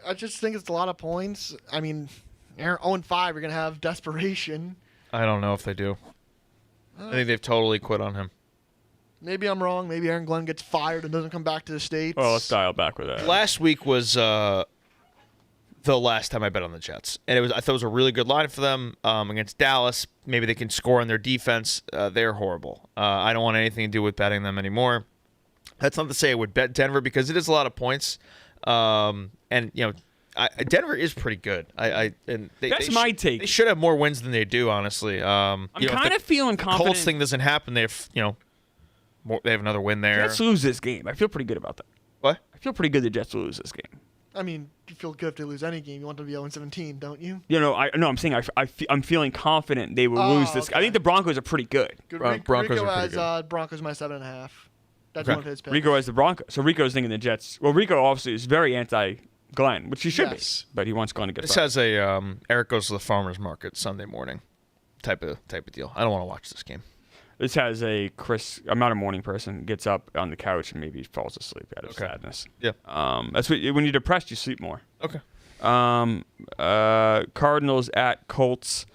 I just think it's a lot of points. I mean, 0-5, you're gonna have desperation. I don't know if they do. I think they've totally quit on him. Maybe I'm wrong. Maybe Aaron Glenn gets fired and doesn't come back to the States. Oh, let's dial back with that. Last week was the last time I bet on the Jets, and I thought it was a really good line for them against Dallas. Maybe they can score on their defense. They're horrible. I don't want anything to do with betting them anymore. That's not to say I would bet Denver because it is a lot of points, and Denver is pretty good. That's my take. They should have more wins than they do, honestly. I'm kind of feeling confident. Colts thing doesn't happen. They have they have another win there. Jets lose this game. I feel pretty good about that. What? I feel pretty good the Jets will lose this game. I mean, you feel good if they lose any game. You want them to be 0-17, don't you? I'm saying I'm feeling confident they will lose this. okay. I think the Broncos are pretty good. Good. Broncos Rico are pretty has Broncos -7.5. That's Okay. one of his picks. Rico has the Broncos. So Rico's thinking the Jets. Well, Rico obviously is very anti-Glenn, which he should Yes. be. But he wants Glenn to get This fired. has a Eric goes to the farmer's market Sunday morning type of deal. I don't want to watch this game. This has a Chris. I'm not a morning person. Gets up on the couch and maybe falls asleep out of Okay. sadness. Yeah. That's what when you're depressed, you sleep more. Okay. Cardinals at Colts.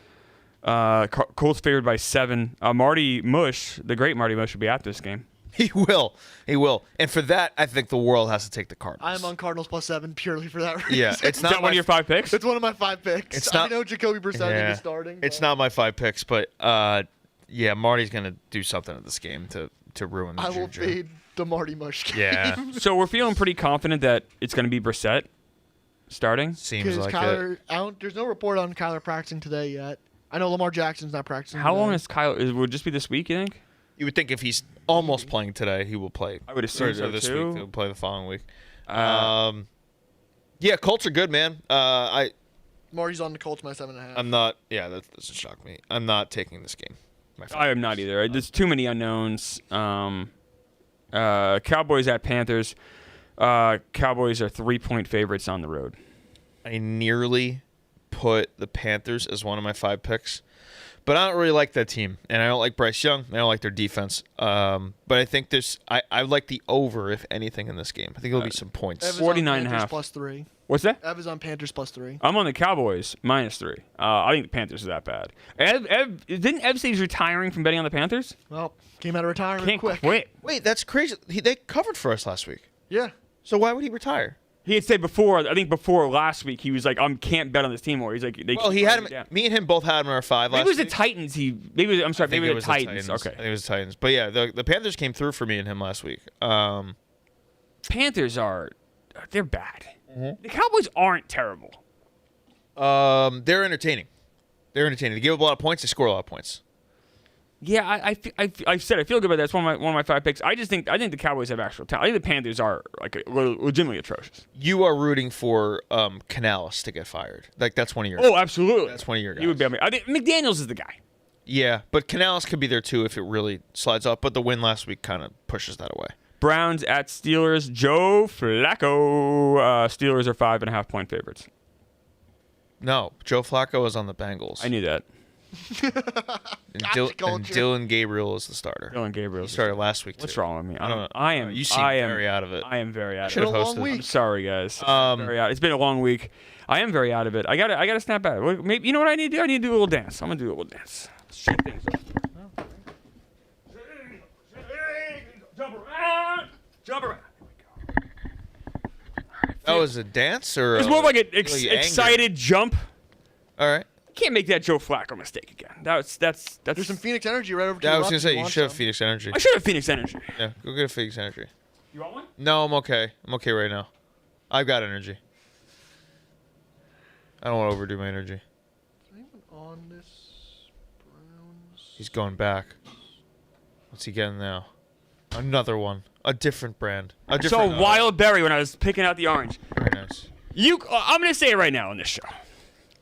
Colts favored by 7. Marty Mush, the great Marty Mush, will be at this game. He will. And for that, I think the world has to take the Cardinals. I'm on Cardinals +7 purely for that reason. Yeah, it's Is not that one of your 5 picks? It's one of my 5 picks. It's not- I know Jacoby Brissett is starting. It's but not my 5 picks, but yeah, Marty's gonna do something at this game to ruin the I will juju. fade the Marty Mush game. Yeah, So we're feeling pretty confident that it's going to be Brissett starting. seems Because like it. Kyler, there's no report on Kyler practicing today yet. I know Lamar Jackson's not practicing. How today. long is Kyle? Will it just be this week, you think? You would think if he's almost playing today, he will play. I would assume Or so, this too. week. He'll play the following week. Uh, Yeah, Colts are good, man. Marty's on the Colts -7.5. I'm not. Yeah, that doesn't shock me. I'm not taking this game. I am not either. There's too many unknowns. Cowboys at Panthers. Cowboys are 3-point favorites on the road. I nearly put the Panthers as one of my 5 picks, but I don't really like that team, and I don't like Bryce Young. I don't like their defense. But I think I like the over, if anything, in this game. I think there'll be some points. Ev is 49.5. on Panthers +3. What's that? Ev is on Panthers +3. I'm on the Cowboys -3. I think the Panthers are that bad. Didn't Ev say he's retiring from betting on the Panthers? Well, came out of retirement Can't quick. quit. Wait, that's crazy. They covered for us last week. Yeah. So why would he retire? He had said before. I think before last week, he was like, "I can't bet on this team more." He's like, Well, he had him. Me and him both had him in our 5 Maybe last it was the week. Titans. I'm sorry. Maybe it it was was the Titans. I Okay. think it was the Titans. But yeah, the Panthers came through for me and him last week. Panthers they're bad. Mm-hmm. The Cowboys aren't terrible. They're entertaining. They're entertaining. They give up a lot of points. They score a lot of points. Yeah, I've said I feel good about that. That's one of my 5 picks. I think the Cowboys have actual talent. I think the Panthers are like legitimately atrocious. You are rooting for Canales to get fired. Like that's one of your. Oh, absolutely. That's one of your guys. You would be. I think McDaniels is the guy. Yeah, but Canales could be there too if it really slides up. But the win last week kind of pushes that away. Browns at Steelers. Joe Flacco. Steelers are 5.5 point favorites. No, Joe Flacco is on the Bengals. I knew that. And Dylan Gabriel is the starter. Dylan Gabriel. He started last week too. What's wrong with me? I don't know. I am. You seem very out of it. I am very out Should of have it. hosted. I'm sorry, guys. Very out. It's been a long week. I am very out of it. I gotta snap out of it. Maybe you know what I need to do? I need to do a little dance. I'm gonna do a little dance. Shake things up. Jump around. Jump around. That was a dance, or It's more like an really excited jump. All right. Can't make that Joe Flacco mistake again. That's. There's some Phoenix Energy right over to Yeah, I your was left gonna if say you want should have some. Phoenix Energy. I should have Phoenix Energy. Yeah, go get a Phoenix Energy. You want one? No, I'm okay. I'm okay right now. I've got energy. I don't want to overdo my energy. Is anyone on this Browns? He's going back. What's he getting now? Another one. A different brand. I saw a wild berry when I was picking out the orange. Very nice. I'm going to say it right now on this show.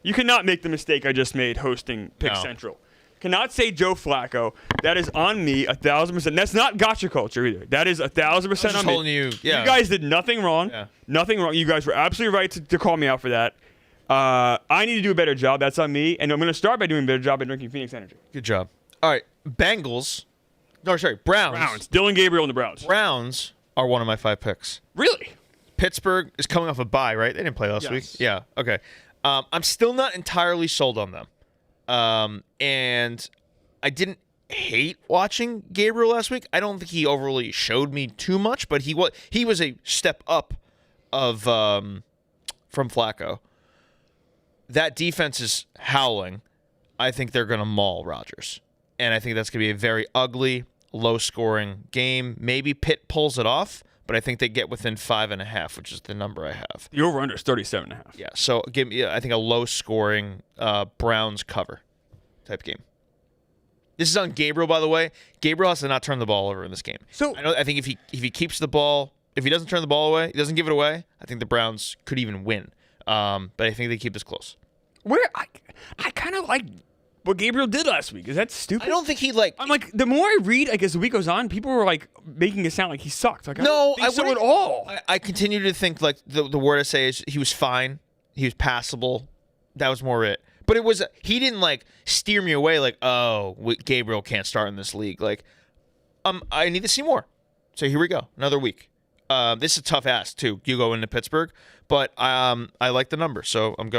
You cannot make the mistake I just made hosting Pick Central. Cannot say Joe Flacco. That is on me 1,000%. That's not gotcha culture either. That is 1,000% on me. You, yeah. You guys did nothing wrong. Yeah. Nothing wrong. You guys were absolutely right to call me out for that. I need to do a better job. That's on me. And I'm going to start by doing a better job by drinking Phoenix Energy. Good job. All right. Browns. Dylan Gabriel and the Browns. Browns are one of my 5 picks. Really? Pittsburgh is coming off a bye, right? They didn't play last week. Yeah. Okay. I'm still not entirely sold on them. And I didn't hate watching Gabriel last week. I don't think he overly showed me too much, but he was a step up of from Flacco. That defense is howling. I think they're going to maul Rodgers. And I think that's going to be a very ugly, low-scoring game. Maybe Pitt pulls it off, but I think they get within 5.5, which is the number I have. The over-under is 37.5. Yeah, so give me, I think, a low-scoring Browns cover type game. This is on Gabriel, by the way. Gabriel has to not turn the ball over in this game. So I think if he keeps the ball, if he doesn't turn the ball away, he doesn't give it away, I think the Browns could even win. But I think they keep this close. I kind of like what Gabriel did last week. Is that stupid? I don't think I'm like, the more I read, I guess the week goes on, people were like making it sound like he sucked. Like, No, I don't think so at all. I continue to think like the word I say is he was fine. He was passable. That was more it. But he didn't like steer me away like, oh, Gabriel can't start in this league. Like, I need to see more. So here we go. Another week. This is a tough ask too. You go into Pittsburgh, but I like the number, so I'm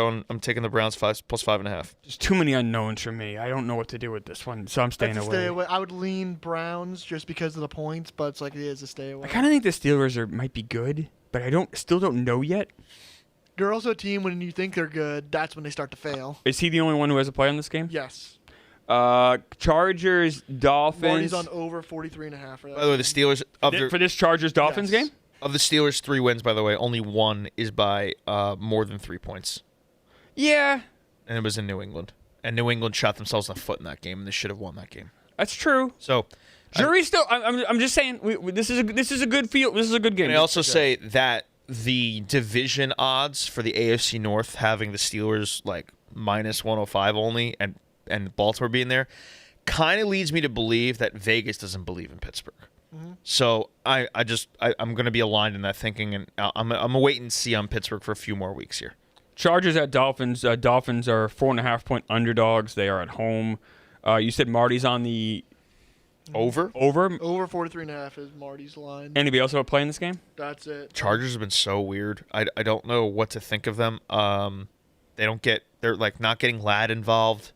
taking the Browns 5 plus 5.5. There's too many unknowns for me. I don't know what to do with this one, so I'm staying away. Stay away. I would lean Browns just because of the points, but it's like it is a stay away. I kind of think the Steelers might be good, but I still don't know yet. They're also a team when you think they're good, that's when they start to fail. Is he the only one who has a play on this game? Yes. Chargers, Dolphins. Marty's on over 43.5 for that. By the way, the Steelers For this Chargers-Dolphins game? Of the Steelers' 3 wins, by the way, only one is by more than 3 points. Yeah. And it was in New England. And New England shot themselves in the foot in that game, and they should have won that game. That's true. So, jury's still. I'm just saying. This is a good field. This is a good game. And I also say that the division odds for the AFC North having the Steelers like minus 105 only, and Baltimore being there, kind of leads me to believe that Vegas doesn't believe in Pittsburgh. Mm-hmm. So I'm going to be aligned in that thinking, and I'm going to wait and see on Pittsburgh for a few more weeks here. Chargers at Dolphins. Dolphins are 4.5 point underdogs. They are at home. You said Marty's on the over. Over 43.5 is Marty's line. Anybody else have a play in this game? That's it. Chargers have been so weird. I don't know what to think of them. They're like not getting Ladd involved.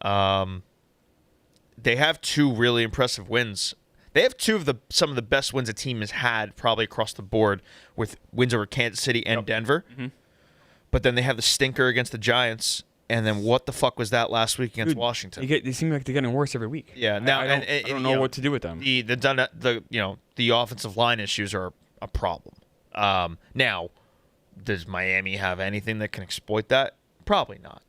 They have 2 really impressive wins. They have 2 of some of the best wins a team has had probably across the board, with wins over Kansas City and Denver. Mm-hmm. But then they have the stinker against the Giants, and then what the fuck was that last week against Washington? They seem like they're getting worse every week. Yeah, now I don't know what to do with them. The offensive line issues are a problem. Now, does Miami have anything that can exploit that? Probably not.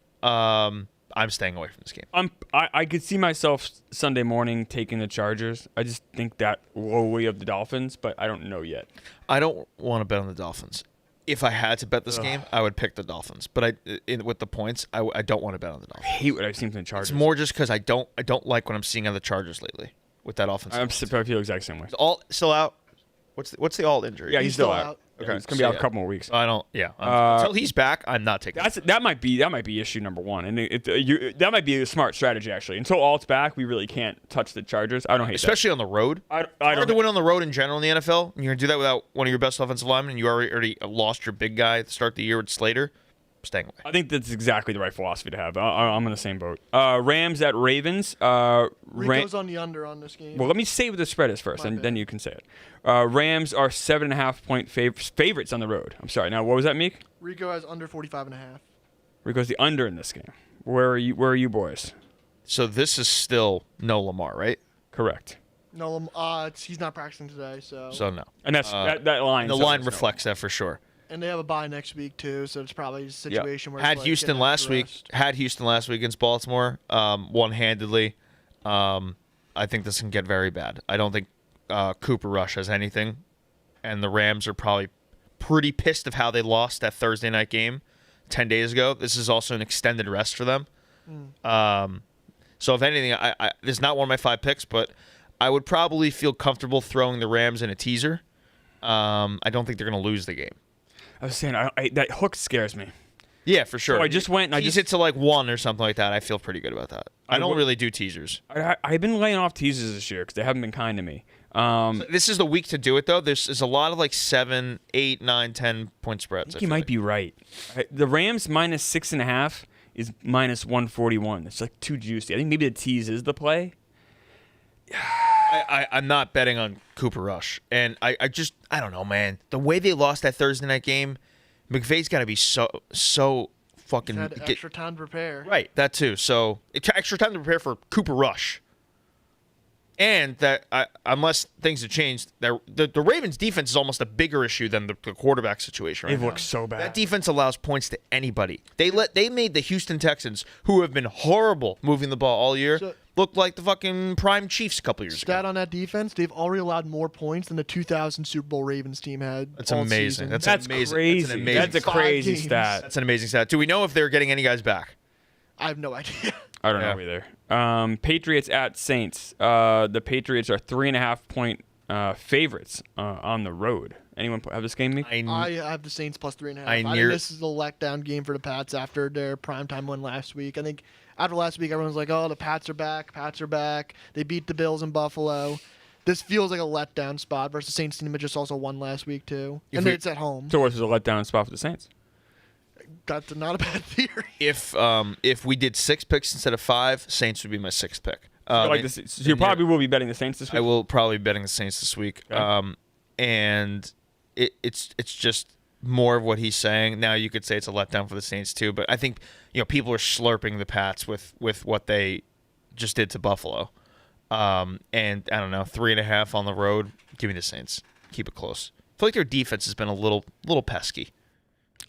I'm staying away from this game. I could see myself Sunday morning taking the Chargers. I just think that lowly of the Dolphins, but I don't know yet. I don't want to bet on the Dolphins. If I had to bet this game, I would pick the Dolphins. But with the points, I don't want to bet on the Dolphins. I hate what I've seen from the Chargers. It's more just because I don't like what I'm seeing on the Chargers lately with that offense. I feel the exact same way. Alt still out. What's the alt injury? Yeah, he's still out. Okay, Yeah, it's gonna be out a couple more weeks. I don't. Yeah, until he's back, I'm not taking. That might be issue number one, and that might be a smart strategy actually. Until Alt's back, we really can't touch the Chargers. I don't hate especially on the road. I hard don't to win on the road in general in the NFL. You're gonna do that without one of your best offensive linemen. And you already lost your big guy at the start of the year with Slater. Staying away. I think that's exactly the right philosophy to have. I'm in the same boat. Rams at Ravens. Rico's on the under on this game. Well, let me say what the spread is first, and then you can say it. Rams are 7.5-point favorites on the road. I'm sorry. Now, what was that, Meek? Rico has under 45.5. Rico's the under in this game. Where are you boys? So this is still no Lamar, right? Correct. No, he's not practicing today, so. So no. And that's that line. The line reflects that for sure. And they have a bye next week too, so it's probably a situation where had Houston last week against Baltimore one-handedly. I think this can get very bad. I don't think Cooper Rush has anything, and the Rams are probably pretty pissed of how they lost that Thursday night game 10 days ago. This is also an extended rest for them. So if anything, I this is not one of my 5 picks, but I would probably feel comfortable throwing the Rams in a teaser. I don't think they're going to lose the game. I was saying that hook scares me. Yeah, for sure. So I just went and tease it to like 1 or something like that. I feel pretty good about that. I don't really do teasers. I've been laying off teasers this year because they haven't been kind to me. This is the week to do it though. There's a lot of like 7, 8, 9, 10 point spreads. I think you might be right. The Rams minus 6.5 is minus 141. It's like too juicy. I think maybe the tease is the play. I'm not betting on Cooper Rush. And I don't know, man. The way they lost that Thursday night game, McVay's got to be so fucking... Had extra time to prepare. Right, that too. So, extra time to prepare for Cooper Rush. And that, unless things have changed, the Ravens' defense is almost a bigger issue than the quarterback situation right now. It looks so bad. That defense allows points to anybody. They made the Houston Texans, who have been horrible moving the ball all year, look like the fucking prime Chiefs a couple years ago. Stat on that defense, they've already allowed more points than the 2000 Super Bowl Ravens team had. That's amazing. Season. That's amazing. crazy. That's a crazy stat. That's an amazing stat. Do we know if they're getting any guys back? I have no idea. I don't know either. Patriots at Saints. The Patriots are 3.5-point favorites on the road. Anyone have this game, Meek? I have the Saints plus 3.5. I think this is a letdown game for the Pats after their primetime win last week. I think after last week, everyone's like, oh, the Pats are back. Pats are back. They beat the Bills in Buffalo. This feels like a letdown spot versus the Saints team that just also won last week, too. And it's at home. So what's a letdown spot for the Saints? That's not a bad theory. If we did 6 picks instead of 5, Saints would be my 6th pick. So you probably will be betting the Saints this week? I will probably be betting the Saints this week. Okay. And it's just more of what he's saying. Now you could say it's a letdown for the Saints too, but I think people are slurping the Pats with what they just did to Buffalo. And I don't know, 3.5 on the road. Give me the Saints. Keep it close. I feel like their defense has been a little pesky.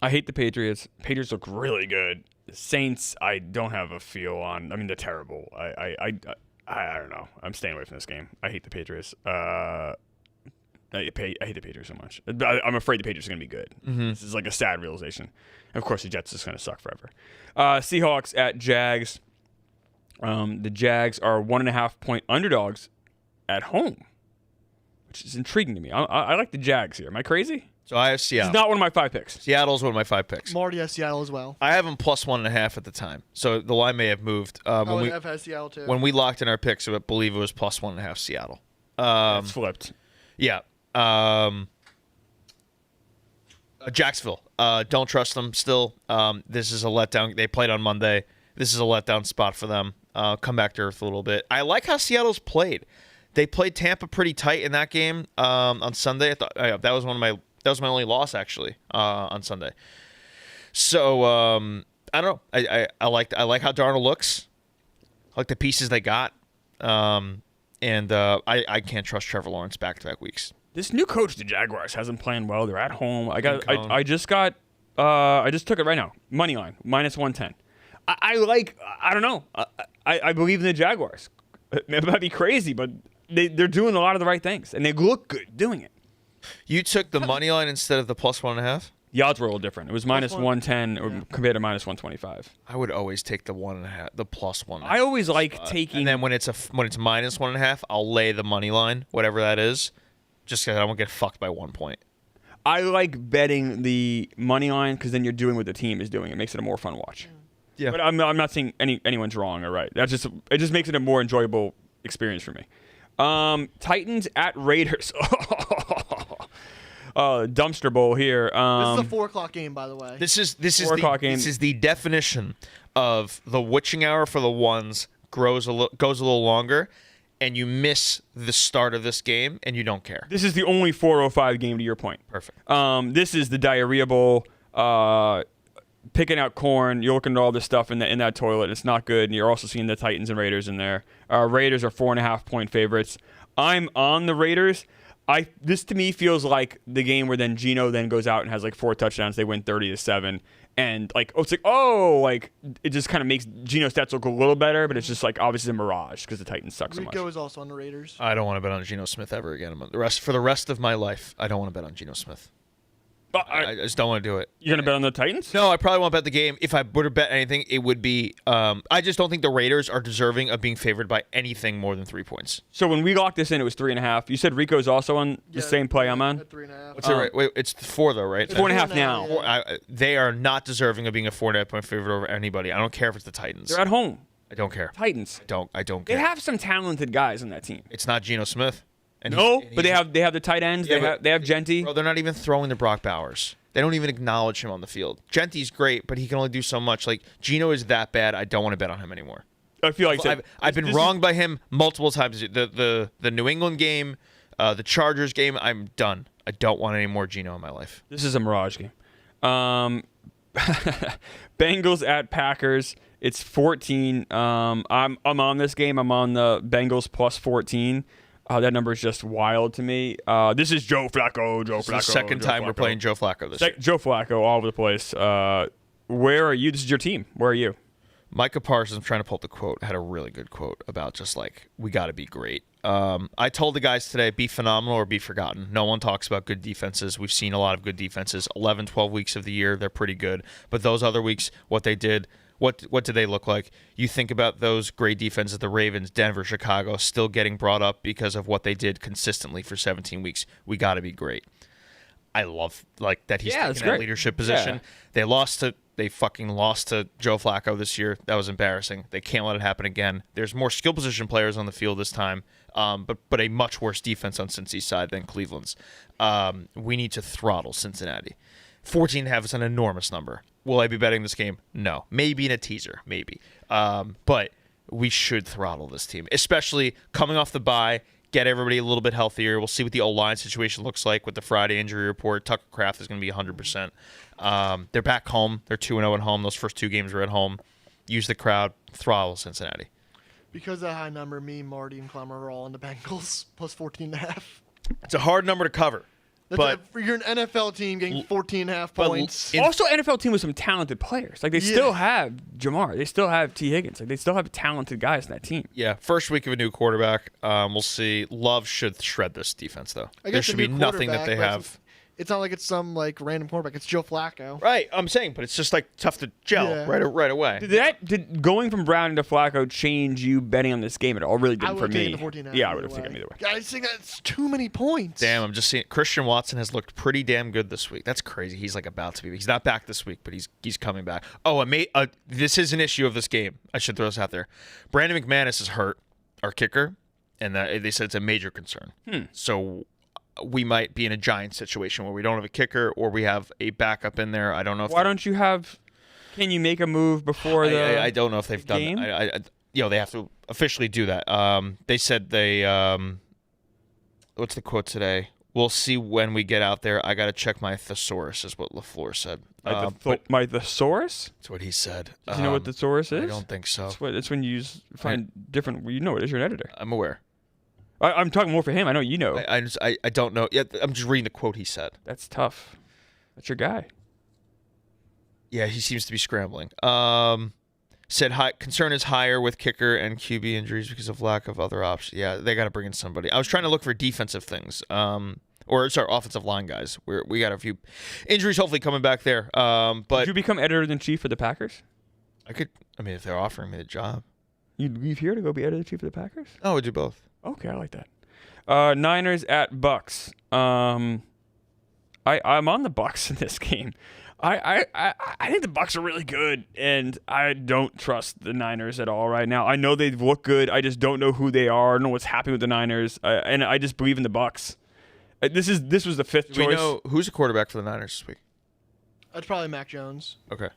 I hate the Patriots. Patriots look really good. The Saints, I don't have a feel on. I mean, they're terrible. I don't know. I'm staying away from this game. I hate the Patriots. I hate the Patriots so much. I'm afraid the Patriots are going to be good. Mm-hmm. This is like a sad realization. Of course, the Jets are just going to suck forever. Seahawks at Jags. The Jags are 1.5-point underdogs at home, which is intriguing to me. I like the Jags here. Am I crazy? So I have Seattle. It's not one of my 5 picks. Seattle's one of my 5 picks. Marty has Seattle as well. I have them plus 1.5 at the time, so the line may have moved. I've had Seattle too. When we locked in our picks, I believe it was plus 1.5 Seattle. It's flipped. Yeah. Jacksonville. Don't trust them still. This is a letdown. They played on Monday. This is a letdown spot for them. Come back to earth a little bit. I like how Seattle's played. They played Tampa pretty tight in that game on Sunday. I thought that was my only loss actually on Sunday. So I don't know. I like how Darnold looks. I like the pieces they got. And I can't trust Trevor Lawrence back-to-back weeks. This new coach, the Jaguars, hasn't playing well. They're at home. I just took it right now. Money line, minus 110. I don't know. I believe in the Jaguars. It might be crazy, but they're doing a lot of the right things, and they look good doing it. You took the money line instead of the plus 1.5? The odds were a little different. It was minus 110 compared to minus 125. I would always take the 1.5, the plus 1.5. I always like taking. And then when it's minus 1.5, I'll lay the money line, whatever that is, just because I won't get fucked by 1 point. I like betting the money line because then you're doing what the team is doing. It makes it a more fun watch. Yeah. But I'm not saying anyone's wrong or right. It just makes it a more enjoyable experience for me. Titans at Raiders. Dumpster bowl here. This is a 4:00 game, by the way. This is 4 o'clock game. This is the definition of the witching hour for the ones goes a little longer, and you miss the start of this game, and you don't care. This is the only 4:05 game, to your point. Perfect. This is the diarrhea bowl. Picking out corn. You're looking at all this stuff in that toilet. It's not good. And you're also seeing the Titans and Raiders in there. Raiders are 4.5-point favorites. I'm on the Raiders. This to me feels like the game where then Geno then goes out and has like 4 touchdowns. They win 30-7, and it just kind of makes Geno's stats look a little better, but it's just like obviously a mirage because the Titans suck so much. Rico is also on the Raiders. I don't want to bet on Geno Smith ever again. For the rest of my life, I don't want to bet on Geno Smith. I just don't want to do it. You're gonna bet on the Titans? No, I probably won't bet the game. If I were to bet anything, it would be. I just don't think the Raiders are deserving of being favored by anything more than 3 points. So when we locked this in, it was 3.5. You said Rico's also on the same play I'm on. At 3.5. What's it right? Wait, it's 4 though, right? 4.5 now. Yeah. They are not deserving of being a 4.5-point favorite over anybody. I don't care if it's the Titans. They're at home. I don't care. Titans. I don't They care. have some talented guys on that team. It's not Geno Smith. And But they have the tight ends. Yeah, they have Genty. Bro, they're not even throwing to Brock Bowers. They don't even acknowledge him on the field. Genty's great, but he can only do so much. Like, Geno is that bad. I don't want to bet on him anymore. I feel like I've been wronged by him multiple times. The New England game, the Chargers game, I'm done. I don't want any more Geno in my life. This is a mirage game. Bengals at Packers. It's 14. I'm on this game. I'm on the Bengals plus 14. That number is just wild to me. This is Joe Flacco. This is the second time we're playing Joe Flacco this year. Joe Flacco all over the place. Where are you? This is your team. Where are you? Micah Parsons, I'm trying to pull up the quote, had a really good quote about just like, we got to be great. I told the guys today, be phenomenal or be forgotten. No one talks about good defenses. We've seen a lot of good defenses. 11, 12 weeks of the year, they're pretty good. But those other weeks, what they did, what did they look like? You think about those great defenses, the Ravens, Denver, Chicago, still getting brought up because of what they did consistently for 17 weeks. We got to be great. I love that he's taking that leadership position. Yeah. They fucking lost to Joe Flacco this year. That was embarrassing. They can't let it happen again. There's more skill position players on the field this time, but a much worse defense on Cincy's side than Cleveland's. We need to throttle Cincinnati. 14.5 is an enormous number. Will I be betting this game? No. Maybe in a teaser. Maybe. But we should throttle this team, especially coming off the bye, get everybody a little bit healthier. We'll see what the O-line situation looks like with the Friday injury report. Tucker Kraft is going to be 100%. They're back home. They're 2-0 at home. Those first 2 games were at home. Use the crowd. Throttle Cincinnati. Because of that high number, me, Marty, and Clemmer are all on the Bengals, plus 14.5. It's a hard number to cover. For you're an NFL team getting 14.5 points. Also, NFL team with some talented players. Like, they still have Jamar. They still have T. Higgins. Like, they still have talented guys in that team. Yeah, first week of a new quarterback. We'll see. Love should shred this defense, though. There should be nothing that they have. It's not like it's some random quarterback. It's Joe Flacco. Right, I'm saying, but it's just tough to gel right away. Did going from Brown to Flacco change you betting on this game at all? Really didn't for me. I would have taken either way. I just think that's too many points. Damn, I'm just seeing Christian Watson has looked pretty damn good this week. That's crazy. He's about to be. He's not back this week, but he's coming back. Oh, this is an issue of this game. I should throw this out there. Brandon McManus is hurt, our kicker, and they said it's a major concern. So we might be in a Giants situation where we don't have a kicker or we have a backup in there. I don't know if can you make a move before I don't know if they've game? done that. They have to officially do that. They said what's the quote today? We'll see when we get out there. I got to check my thesaurus, is what LaFleur said. My thesaurus? That's what he said. Do you know what thesaurus is? I don't think so. It's when you find different. You know it is. You're an editor. I'm aware. I'm talking more for him. I know you know. I don't know. Yeah, I'm just reading the quote he said. That's tough. That's your guy. Yeah, he seems to be scrambling. Said concern is higher with kicker and QB injuries because of lack of other options. Yeah, they got to bring in somebody. I was trying to look for defensive things, offensive line guys. We got a few injuries hopefully coming back there. But Would you become editor-in-chief for the Packers? I could. I mean, if they're offering me the job, You'd leave here to go be editor-in-chief for the Packers? Oh, we do both. Okay, I like that. Niners at Bucks. I'm on the Bucks in this game. I think the Bucks are really good, and I don't trust the Niners at all right now. I know they look good. I just don't know who they are. I don't know what's happening with the Niners, and I just believe in the Bucks. This was the fifth choice. We know who's the quarterback for the Niners this week. That's probably Mac Jones. Okay.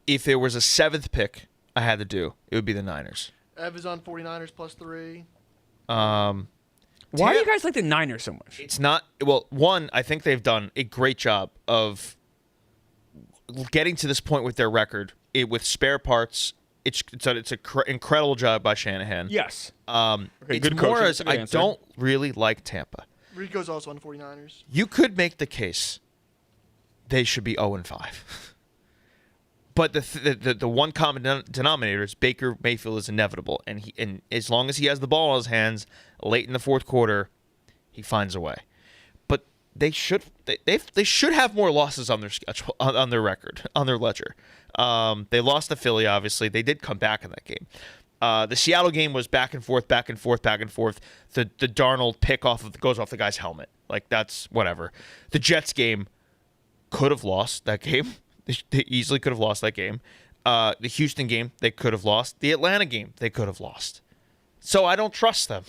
If there was a seventh pick I had to do, it would be the Niners. Ev is on 49ers +3. Why do you guys like the Niners so much? It's not one. I think they've done a great job of getting to this point with their record. With spare parts, it's an incredible job by Shanahan. Yes. Okay, it's good more coaching. as I don't really like Tampa. Rico's also on the 49ers. You could make the case they should be 0-5. But the one common denominator is Baker Mayfield is inevitable, and as long as he has the ball in his hands late in the fourth quarter, he finds a way. But they should have more losses on their schedule, on their record, on their ledger. They lost to Philly, obviously. They did come back in that game. The Seattle game was back and forth, back and forth, back and forth. The Darnold pick goes off the guy's helmet. Like, that's whatever. The Jets game could have lost that game. They easily could have lost that game. The Houston game, they could have lost. The Atlanta game, they could have lost. So I don't trust them.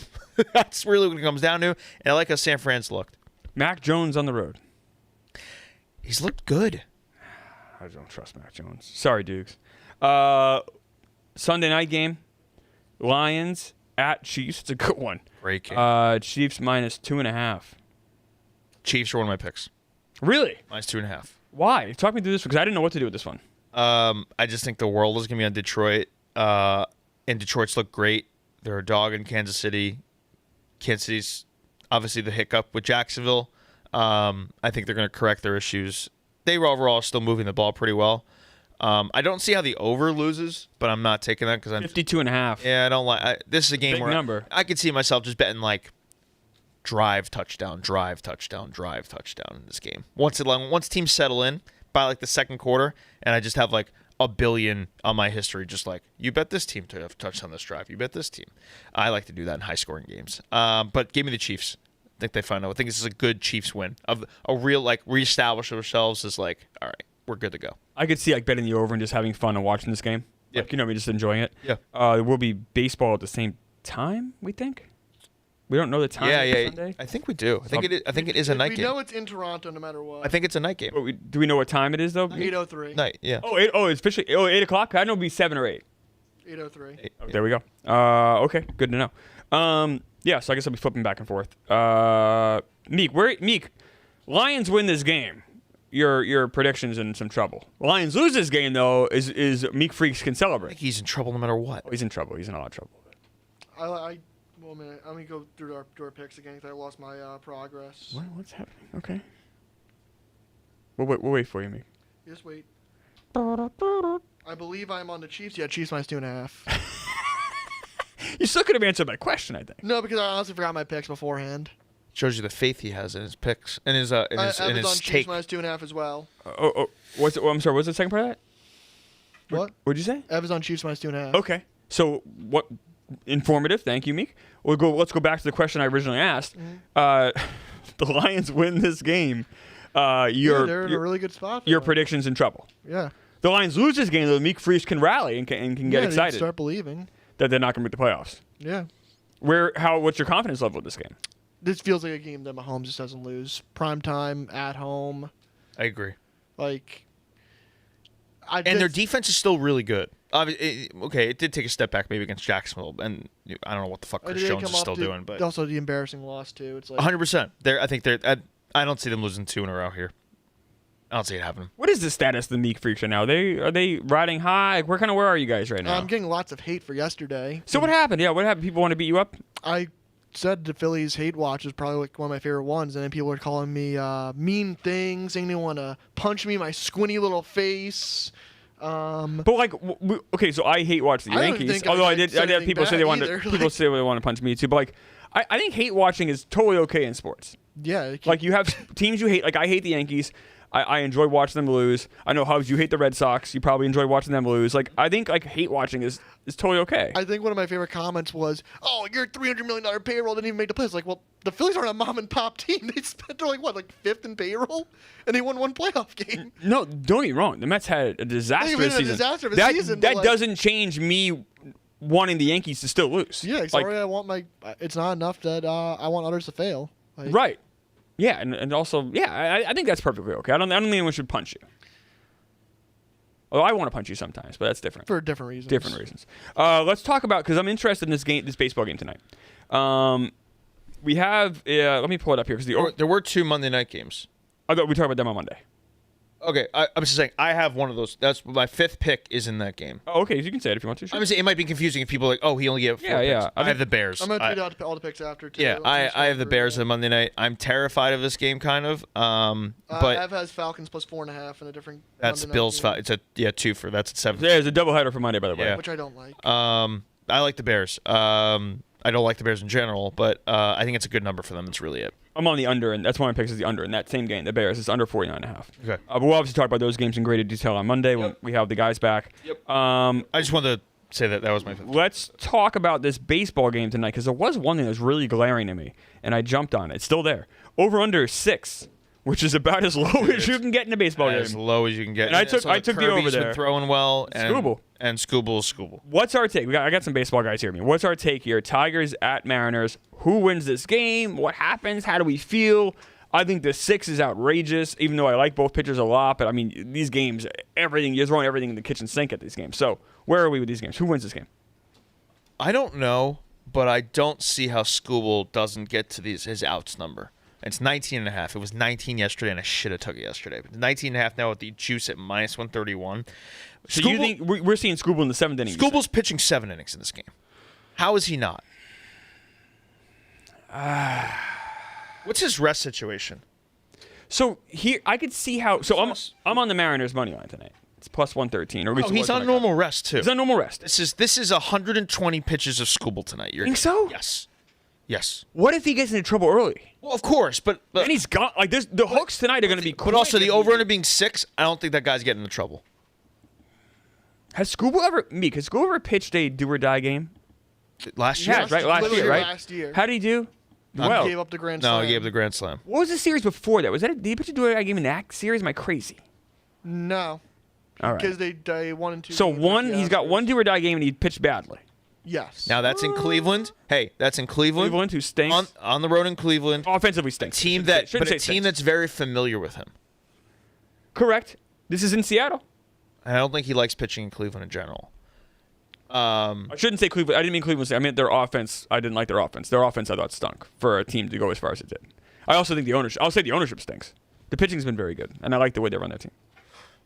That's really what it comes down to. And I like how San Fran's looked. Mac Jones on the road. He's looked good. I don't trust Mac Jones. Sorry, Dukes. Sunday night game. Lions at Chiefs. It's a good one. Great game. Chiefs -2.5. Chiefs are one of my picks. Really? -2.5. Why? Talk me through this because I didn't know what to do with this one. I just think the world is going to be on Detroit. And Detroit's look great. They're a dog in Kansas City. Kansas City's obviously the hiccup with Jacksonville. I think they're going to correct their issues. They overall are still moving the ball pretty well. I don't see how the over loses, but I'm not taking that because I'm 52.5. Yeah, I don't like. This is a game Big where number. I could see myself just betting like drive touchdown in this game. Once teams settle in by like the second quarter, and I just have like $1 billion on my history, just like you bet this team to have touched on this drive. You bet this team. I like to do that in high scoring games. But give me the Chiefs. I think they find out. I think this is a good Chiefs win. Of a real like reestablish ourselves as like, all right, we're good to go. I could see like betting the over and just having fun and watching this game. Yeah. Like, just enjoying it. Yeah. There will be baseball at the same time, we think. We don't know the time. Yeah. Sunday? I think we do. I think it is a night game. We know it's in Toronto no matter what. I think it's a night game. Do we know what time it is though? 8:03. Night. Yeah. It's officially 8 o'clock. I know it'll be 7 or 8. 8:03. Oh, there we go. Okay, good to know. Yeah, so I guess I'll be flipping back and forth. Meek, Lions win this game. Your prediction's in some trouble. Lions lose this game though. Is Meek Freaks can I celebrate? think he's in trouble no matter what. Oh, he's in trouble. He's in a lot of trouble. Well, a minute. I'm going to go through our picks again because I lost my progress. What's happening? Okay. We'll wait for you, Meek. Just wait. I believe I'm on the Chiefs. Yeah, Chiefs -2.5. You still could have answered my question, I think. No, because I honestly forgot my picks beforehand. Shows you the faith he has in his picks and his I was on take. Chiefs -2.5 as well. I'm sorry. What's the second part of that? What? What'd you say? I was on Chiefs -2.5. Okay. So what? Informative. Thank you, Meek. Let's go back to the question I originally asked. Mm-hmm. The Lions win this game. They're in a really good spot. Your prediction's in trouble. Yeah. The Lions lose this game, though. Meek Freeze can rally and can get excited. Start believing That they're not going to make the playoffs. Yeah. What's your confidence level with this game? This feels like a game that Mahomes just doesn't lose. Prime time at home. I agree. Their defense is still really good. It did take a step back maybe against Jacksonville, and I don't know what the fuck Chris Jones is still doing, but also the embarrassing loss too. It's like 100%. I don't see them losing 2 in a row here. I don't see it happening. What is the status of the Meek Freaks right now? Are they riding high? Where are you guys right now? I'm getting lots of hate for yesterday. So what happened? Yeah, what happened? People want to beat you up? I said the Phillies hate watch was probably like one of my favorite ones, and then people were calling me mean things, saying they want to punch me in my squinty little face. But like, okay, so I hate watching the Yankees. Although I did have people say they want to punch me too. But like, I think hate watching is totally okay in sports. Yeah. Like you have teams you hate. Like I hate the Yankees. I enjoy watching them lose. I know, Hubs, you hate the Red Sox. You probably enjoy watching them lose. Like I think like hate watching is totally okay. I think one of my favorite comments was, "Oh, your $300 million payroll didn't even make the playoffs." Like, well, the Phillies aren't a mom and pop team. They're like fifth in payroll, and they won one playoff game. No, don't get me wrong. The Mets had a disastrous season. That doesn't change me wanting the Yankees to still lose. Yeah, sorry, it's not enough that I want others to fail. Like, right. Yeah, and also, yeah, I think that's perfectly okay. I don't think anyone should punch you. Although I want to punch you sometimes, but that's different. For different reasons. Different reasons. Let's talk about, because I'm interested in this baseball game tonight. We have, let me pull it up here. There were 2 Monday night games. I thought we talked about them on Monday. Okay, I'm just saying, I have one of those. That's my 5th pick is in that game. Oh, okay, so you can say it if you want to. Sure. I'm saying it might be confusing if people are like, oh, he only gave 4 picks. Yeah. I have the Bears. I'm going to tweet out all the picks after, too. Yeah, I have the Bears on Monday night. I'm terrified of this game, kind of. But Ev has Falcons plus 4.5 in a different. That's Bills. It's a 2 for that's at 7. Yeah, it's a doubleheader for Monday, by the way. Yeah. Which I don't like. I like the Bears. I don't like the Bears in general, but I think it's a good number for them. That's really it. I'm on the under, and that's one of my picks is the under in that same game. The Bears is under 49.5. Okay. But we'll obviously talk about those games in greater detail on Monday when we have the guys back. Yep. I just wanted to say that was my 5th. Let's talk about this baseball game tonight, because there was one thing that was really glaring to me, and I jumped on it. It's still there. Over under 6, which is about as low as you can get in a baseball game. As low as you can get. And I took the over there. Been throwing well. And Scooble. What's our take? I got some baseball guys here. What's our take here? Tigers at Mariners. Who wins this game? What happens? How do we feel? I think the 6 is outrageous, even though I like both pitchers a lot. But, I mean, these games, you're throwing everything in the kitchen sink at these games. So, where are we with these games? Who wins this game? I don't know, but I don't see how Scooble doesn't get to his outs number. It's 19.5. It was 19 yesterday, and I should have took it yesterday. But 19.5 now with the juice at minus 131. So you think we're seeing Scooble in the 7th inning? Scooble's pitching 7 innings in this game. How is he not? What's his rest situation? So here, I could see how. So I'm on the Mariners money line tonight. It's plus 113. Or at least he's on normal rest too. He's on normal rest. This is 120 pitches of Scooble tonight. You think so? Yes. What if he gets into trouble early? Well, of course, but and he's got like this. The hooks tonight are going to be. But also the over under being 6. I don't think that guy's getting into trouble. Has Scooble ever pitched a do or die game? Last year, right? Last year. How did he do? He gave up the grand slam. No, he gave the grand slam. What was the series before that? Did he pitch a do or die game in that series? Am I crazy? No. All right. Because they 1 and 2. So he's got one do or die game and he pitched badly. Yes. Now that's in Cleveland. Hey, that's in Cleveland. Cleveland, who stinks on the road in Cleveland. Offensively stinks. A team that's very familiar with him. Correct. This is in Seattle. I don't think he likes pitching in Cleveland in general. I shouldn't say Cleveland. I didn't mean Cleveland. I meant their offense. I didn't like their offense. Their offense I thought stunk for a team to go as far as it did. I also think the ownership stinks. The pitching's been very good, and I like the way they run their team.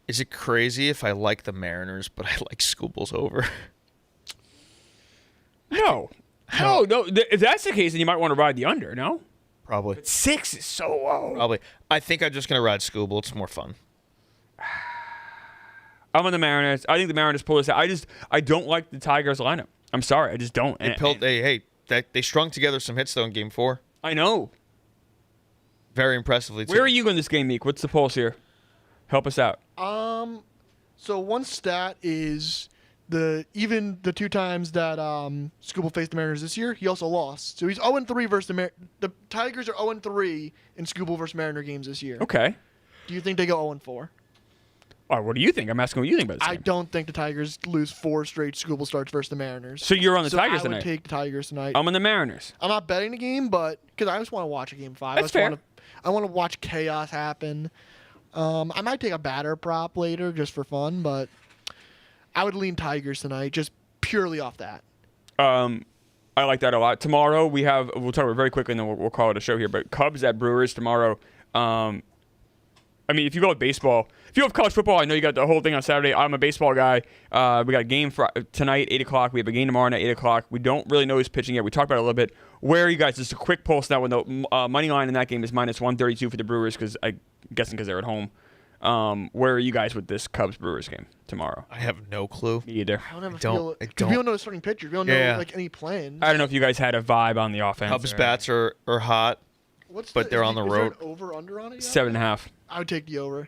Is it crazy if I like the Mariners, but I like Scooble's over? No. If that's the case, then you might want to ride the under, no? Probably. But 6 is so low. Probably. I think I'm just going to ride Scooble. It's more fun. I'm on the Mariners. I think the Mariners pull this out. I don't like the Tigers lineup. I'm sorry. I just don't. They strung together some hits, though, in Game 4. I know. Very impressively, too. Where are you in this game, Meek? What's the pulse here? Help us out. So one stat is even the 2 times that Scooble faced the Mariners this year, he also lost. So he's 0-3 versus the Tigers are 0-3 in Scooble versus Mariner games this year. Okay. Do you think they go 0-4? All right, what do you think? I'm asking what you think about this game. I don't think the Tigers lose 4 straight Scooble starts versus the Mariners. So you're on the Tigers tonight? I would take the Tigers tonight. I'm on the Mariners. I'm not betting the game, but because I just want to watch a Game 5. That's fair. I want to watch chaos happen. I might take a batter prop later just for fun, but I would lean Tigers tonight just purely off that. I like that a lot. Tomorrow we'll talk about it very quickly and then we'll call it a show here, but Cubs at Brewers tomorrow. I mean, if you go with baseball, if you have college football, I know you got the whole thing on Saturday. I'm a baseball guy. We got a game tonight, 8 o'clock. We have a game tomorrow night, 8 o'clock. We don't really know who's pitching yet. We talked about it a little bit. Where are you guys? Just a quick pulse now when the money line in that game is minus 132 for the Brewers, because I'm guessing because they're at home. Where are you guys with this Cubs-Brewers game tomorrow? I have no clue. Me either. I don't have a don't- feel. I Because we don't- don't know the starting pitchers. We don't know like any plans. I don't know if you guys had a vibe on the offense. Cubs bats are hot. But they're on the road. Is there an over/under on it? Yet? 7.5. I would take the over.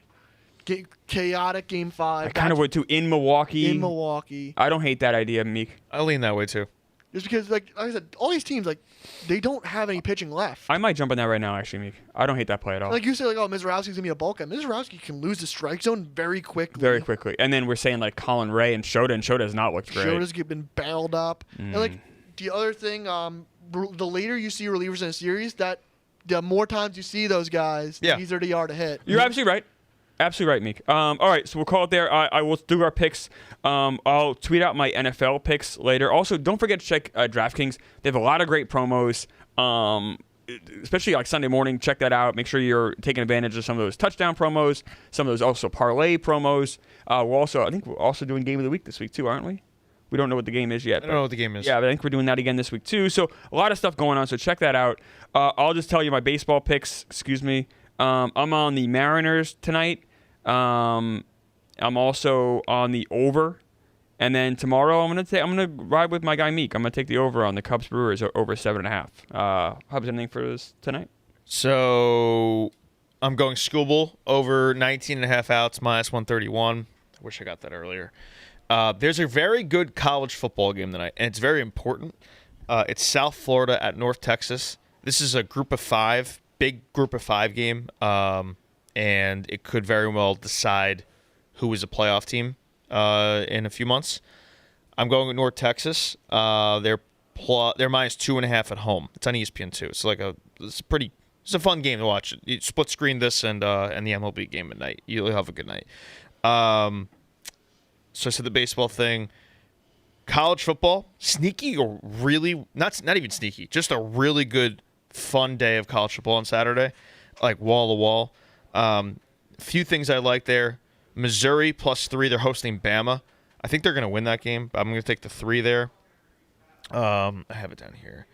Chaotic game 5. I kind of would too. In Milwaukee. In Milwaukee. I don't hate that idea, Meek. I lean that way too. Just because, like I said, all these teams, like, they don't have any pitching left. I might jump on that right now, actually, Meek. I don't hate that play at all. Like you say, like, oh, Mizorowski's going to be a bulk guy. Mizorowski can lose the strike zone very quickly. Very quickly. And then we're saying, like, Colin Ray and Shota has not looked great. Shota's been barreled up. And, like, the other thing, the later you see relievers in a series, the more times you see those guys, the easier they are to hit. You're absolutely right. Absolutely right, Meek. All right, so we'll call it there. I will do our picks. I'll tweet out my NFL picks later. Also, don't forget to check DraftKings. They have a lot of great promos, especially like Sunday morning. Check that out. Make sure you're taking advantage of some of those touchdown promos, some of those also parlay promos. I think we're also doing Game of the Week this week too, aren't we? We don't know what the game is yet. I don't know what the game is. Yeah, but I think we're doing that again this week too. So a lot of stuff going on, so check that out. I'll just tell you my baseball picks. Excuse me. I'm on the Mariners tonight. I'm also on the over, and then tomorrow I'm gonna ride with my guy Meek. I'm gonna take the over on the Cubs-Brewers over 7.5. Hubs, anything for this tonight? So I'm going Scooble over 19.5 outs minus 131. I wish I got that earlier. There's a very good college football game tonight, and it's very important. It's South Florida at North Texas. This is a group of 5. Big group of 5 game, and it could very well decide who is a playoff team in a few months. I'm going with North Texas. They're minus 2.5 at home. It's on ESPN too. It's a fun game to watch. You split screen this and the MLB game at night. You'll have a good night. So I said the baseball thing. College football, sneaky or really not even sneaky, just a really good fun day of college football on Saturday, like wall to wall. Few things I like there. Missouri +3. They're hosting Bama. I think they're going to win that game, but I'm going to take the 3 there. I have it down here.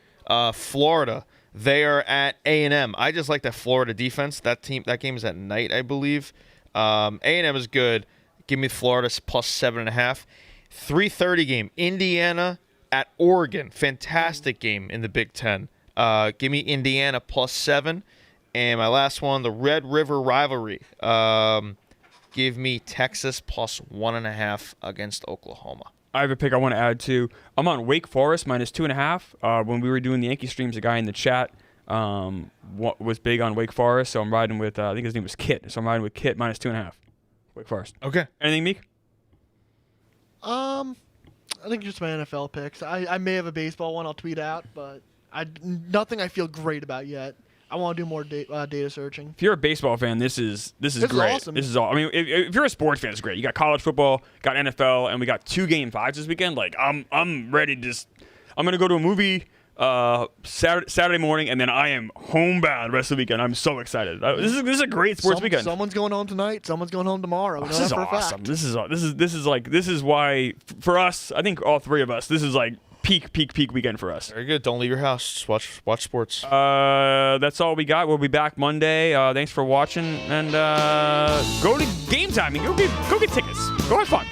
Florida, they are at A&M. I just like that Florida defense. That game is at night, I believe. A&M is good. Give me Florida +7.5. 3:30 game. Indiana at Oregon. Fantastic game in the Big Ten. Give me Indiana +7. And my last one, the Red River rivalry. Give me Texas +1.5 against Oklahoma. I have a pick I want to add to. I'm on Wake Forest -2.5. When we were doing the Yankee streams, a guy in the chat was big on Wake Forest, so I'm riding with, I think his name was Kit. So I'm riding with Kit -2.5. Wake Forest. Okay. Anything, Meek? I think just my NFL picks. I may have a baseball one I'll tweet out, but nothing I feel great about yet. I want to do more data searching. If you're a baseball fan, this is great. Awesome. This is all. I mean, if you're a sports fan, it's great. You got college football, got NFL, and we got 2 Game 5s this weekend. Like I'm ready to I'm gonna go to a movie Saturday morning, and then I am homebound the rest of the weekend. I'm so excited. This is a great sports weekend. Someone's going home tonight. Someone's going home tomorrow. This is awesome. This is why for us. I think all 3 of us. This is like peak weekend for us. Very good. Don't leave your house. Just watch sports. That's all we got. We'll be back Monday. Thanks for watching, and go to Gametime and go get tickets. Go have fun.